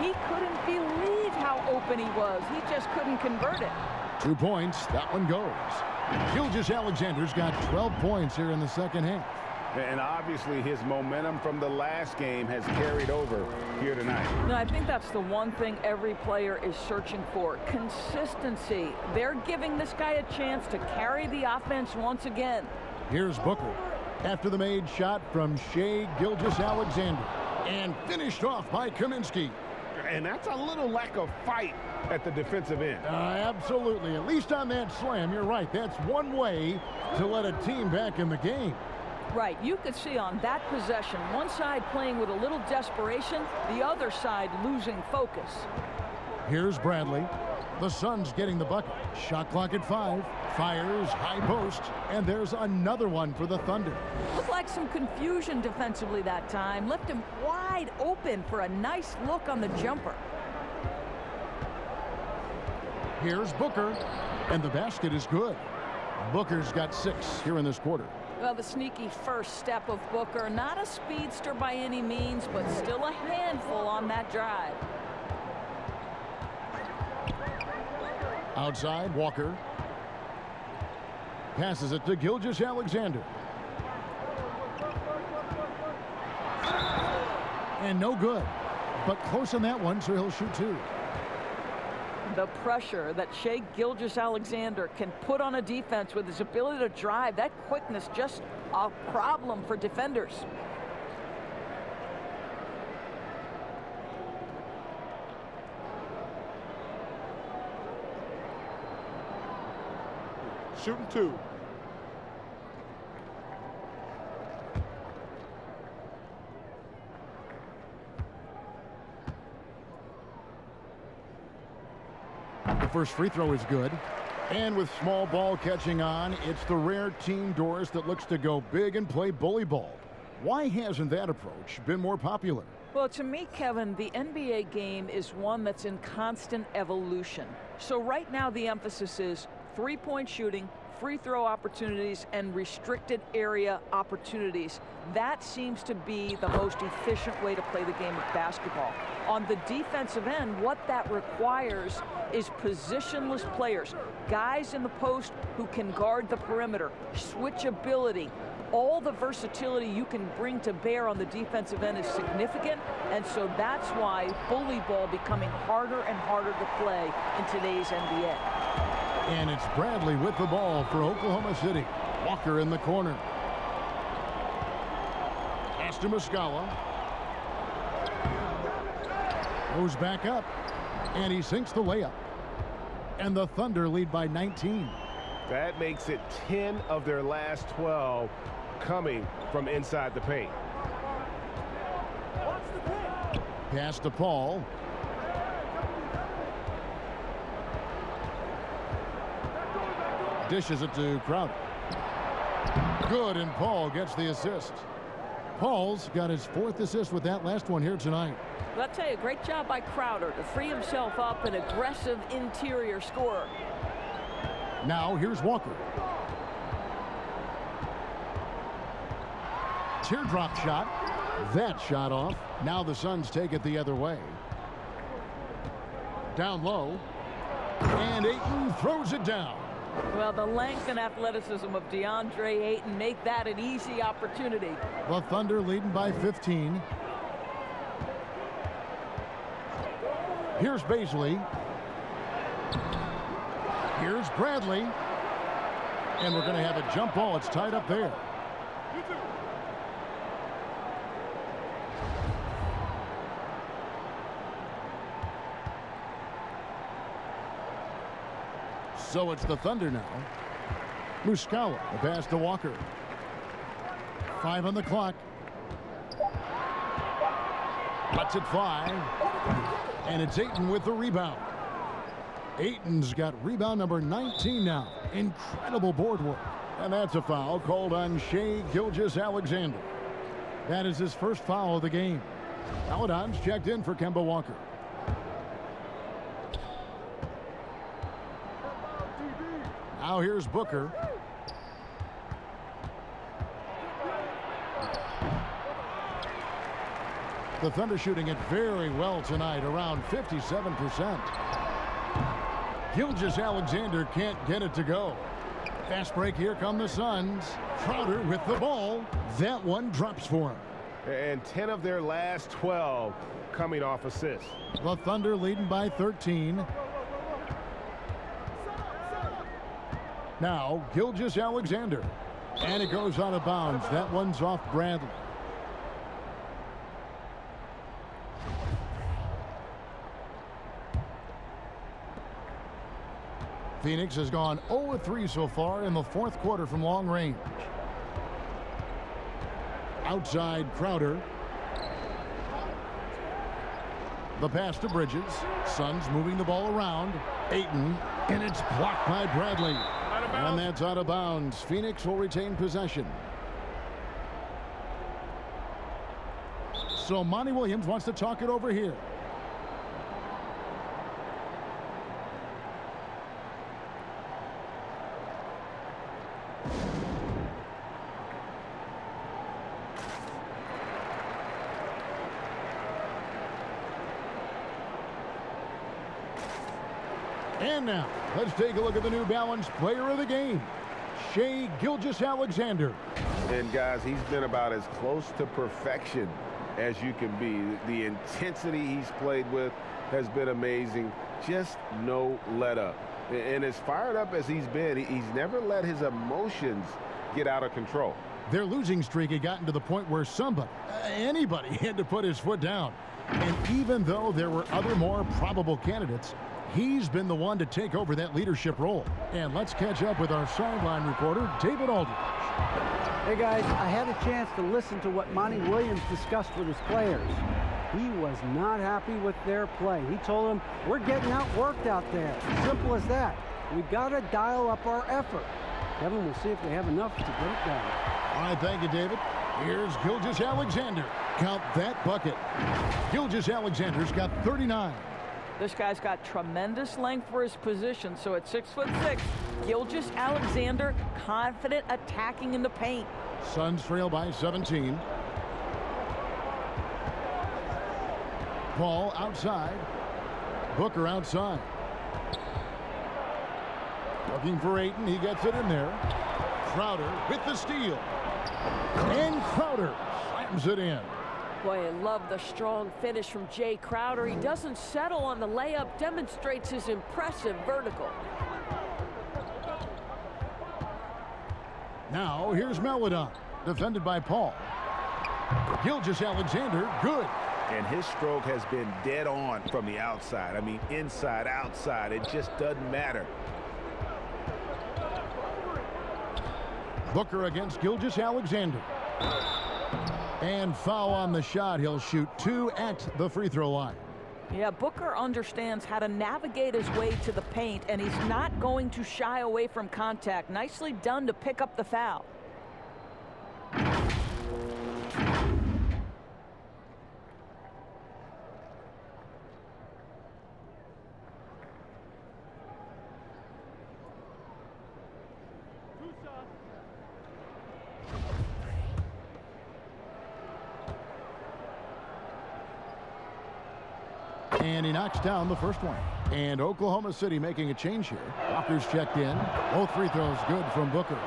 He couldn't believe how open he was. He just couldn't convert it. 2 points. That one goes. Gilgeous-Alexander's got 12 points here in the second half. And obviously his momentum from the last game has carried over here tonight. No, I think that's the one thing every player is searching for. Consistency. They're giving this guy a chance to carry the offense once again. Here's Booker. After the made shot from Shai Gilgeous-Alexander. And finished off by Kaminsky. And that's a little lack of fight at the defensive end. Absolutely. At least on that slam, you're right. That's one way to let a team back in the game. Right. You could see on that possession, one side playing with a little desperation, the other side losing focus. Here's Bradley. The Suns getting the bucket. Shot clock at 5. Fires, high post, and there's another one for the Thunder. Looked like some confusion defensively that time. Left him wide open for a nice look on the jumper. Here's Booker, and the basket is good. Booker's got 6 here in this quarter. Well, the sneaky first step of Booker. Not a speedster by any means, but still a handful on that drive. Outside, Walker. Passes it to Gilgeous-Alexander. And no good. But close on that one, so he'll shoot 2. The pressure that Shai Gilgeous-Alexander can put on a defense with his ability to drive, that quickness, just a problem for defenders. Shooting 2. The first free throw is good. And with small ball catching on, it's the rare team, Doris, that looks to go big and play bully ball. Why hasn't that approach been more popular? Well, to me, Kevin, the NBA game is one that's in constant evolution. So right now the emphasis is three-point shooting, free throw opportunities, and restricted area opportunities. That seems to be the most efficient way to play the game of basketball. On the defensive end, what that requires is positionless players, guys in the post who can guard the perimeter, switchability. All the versatility you can bring to bear on the defensive end is significant, and so that's why bully ball becoming harder and harder to play in today's NBA. And it's Bradley with the ball for Oklahoma City. Walker in the corner. Pass to Muscala. Goes back up, and he sinks the layup. And the Thunder lead by 19. That makes it 10 of their last 12 coming from inside the paint. Pass to Paul. Dishes it to Crowder. Good, and Paul gets the assist. Paul's got his 4th assist with that last one here tonight. Well, I'll tell you, great job by Crowder to free himself up, an aggressive interior scorer. Now here's Walker. Teardrop shot. That shot off. Now the Suns take it the other way. Down low. And Ayton throws it down. Well, the length and athleticism of DeAndre Ayton make that an easy opportunity. The Thunder leading by 15. Here's Baisley. Here's Bradley. And we're going to have a jump ball. It's tied up there. So it's the Thunder now. Muscala, the pass to Walker. 5 on the clock. Lets it fly. And it's Ayton with the rebound. Ayton's got rebound number 19 now. Incredible board work. And that's a foul called on Shai Gilgeous-Alexander. That is his first foul of the game. Paladins checked in for Kemba Walker. Now here's Booker. The Thunder shooting it very well tonight, around 57%. Gilgeous-Alexander can't get it to go. Fast break, here come the Suns. Crowder with the ball. That one drops for him. And 10 of their last 12 coming off assists. The Thunder leading by 13. Now, Gilgeous-Alexander. And it goes out of bounds. That one's off Bradley. Phoenix has gone 0-3 so far in the 4th quarter from long range. Outside Crowder. The pass to Bridges. Suns moving the ball around. Ayton. And it's blocked by Bradley. And that's out of bounds. Phoenix will retain possession. So Monty Williams wants to talk it over here. And now, let's take a look at the New Balance player of the game, Shai Gilgeous-Alexander. And guys, he's been about as close to perfection as you can be. The intensity he's played with has been amazing. Just no let up. And as fired up as he's been, he's never let his emotions get out of control. Their losing streak had gotten to the point where somebody, anybody, had to put his foot down. And even though there were other more probable candidates, he's been the one to take over that leadership role. And let's catch up with our sideline reporter, David Aldridge. Hey guys, I had a chance to listen to what Monty Williams discussed with his players. He was not happy with their play. He told them, we're getting outworked out there. Simple as that. We got to dial up our effort. Kevin, we'll see if they have enough to get it done. All right, thank you, David. Here's Gilgeous-Alexander. Count that bucket. Gilgeous-Alexander's got 39. This guy's got tremendous length for his position, so at 6'6", Gilgeous-Alexander confident attacking in the paint. Suns trail by 17. Paul outside. Booker outside. Looking for Ayton. He gets it in there. Crowder with the steal. And Crowder slams it in. Boy, I love the strong finish from Jay Crowder. He doesn't settle on the layup, demonstrates his impressive vertical. Now here's Melodon, defended by Paul. Gilgeous-Alexander, good. And his stroke has been dead on from the outside. I mean, inside, outside, it just doesn't matter. Booker against Gilgeous-Alexander. And foul on the shot. He'll shoot 2 at the free throw line. Yeah, Booker understands how to navigate his way to the paint, and he's not going to shy away from contact. Nicely done to pick up the foul. And he knocks down the first one. And Oklahoma City making a change here. Walker's checked in. Both free throws good from Booker.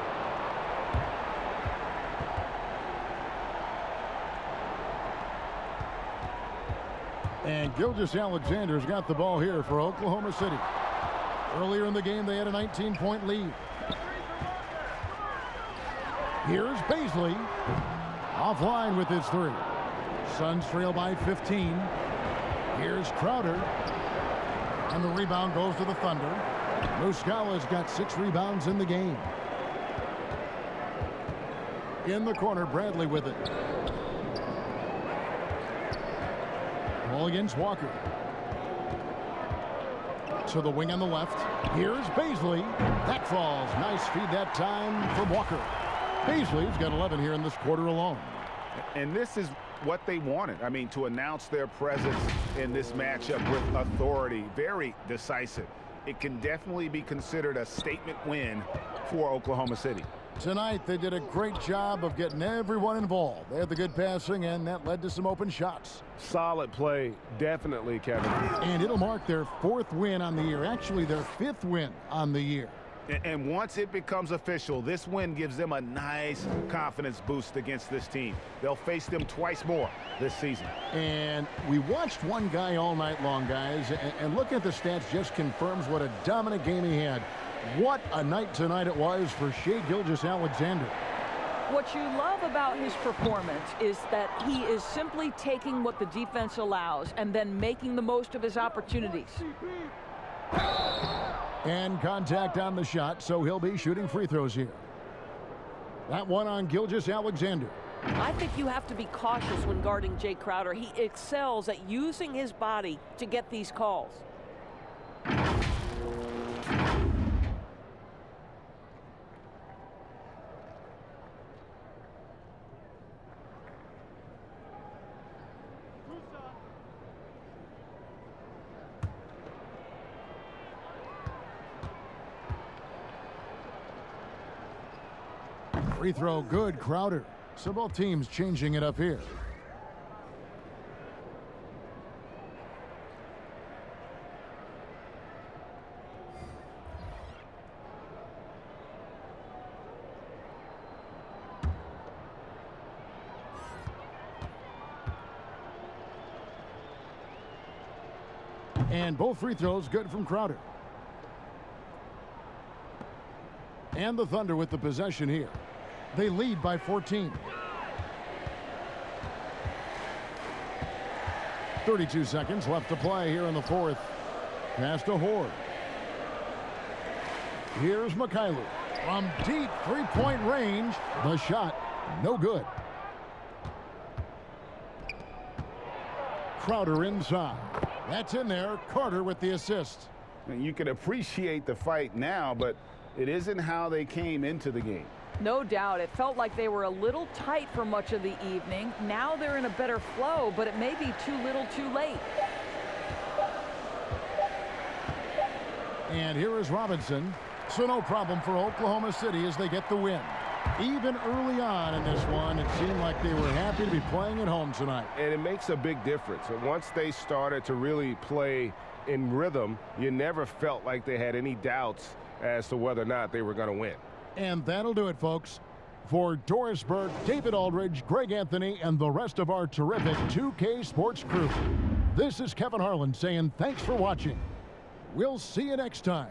And Gilgeous-Alexander's got the ball here for Oklahoma City. Earlier in the game, they had a 19-point lead. Here's Baisley. Offline with his 3. Suns trail by 15. Here's Crowder. And the rebound goes to the Thunder. Muscala's got 6 rebounds in the game. In the corner, Bradley with it. Ball against Walker. To the wing on the left. Here's Baisley. That falls. Nice feed that time from Walker. Baisley's got 11 here in this quarter alone. And this is what they wanted. I mean, to announce their presence in this matchup with authority. Very decisive. It can definitely be considered a statement win for Oklahoma City. Tonight, they did a great job of getting everyone involved. They had the good passing, and that led to some open shots. Solid play, definitely, Kevin. And it'll mark their 4th win on the year. Actually, their 5th win on the year. And once it becomes official, this win gives them a nice confidence boost against this team. They'll face them twice more this season. And we watched one guy all night long, guys, and looking at the stats just confirms what a dominant game he had. What a night tonight it was for Shai Gilgeous-Alexander. What you love about his performance is that he is simply taking what the defense allows and then making the most of his opportunities. And contact on the shot, so he'll be shooting free throws here. That one on Gilgeous-Alexander. I think you have to be cautious when guarding Jay Crowder. He excels at using his body to get these calls. Free throw good, Crowder. So both teams changing it up here. And both free throws good from Crowder. And the Thunder with the possession here. They lead by 14. 32 seconds left to play here in the 4th. Pass to Horde. Here's Mikhailuk from deep 3-point range. The shot, no good. Crowder inside. That's in there. Carter with the assist. And you can appreciate the fight now, but it isn't how they came into the game. No doubt. It felt like they were a little tight for much of the evening. Now they're in a better flow, but it may be too little too late. And here is Robinson. So no problem for Oklahoma City as they get the win. Even early on in this one, it seemed like they were happy to be playing at home tonight. And it makes a big difference. And once they started to really play in rhythm, you never felt like they had any doubts as to whether or not they were going to win. And that'll do it, folks. For Dorisburg, David Aldridge, Greg Anthony, and the rest of our terrific 2K Sports crew, this is Kevin Harlan saying thanks for watching. We'll see you next time.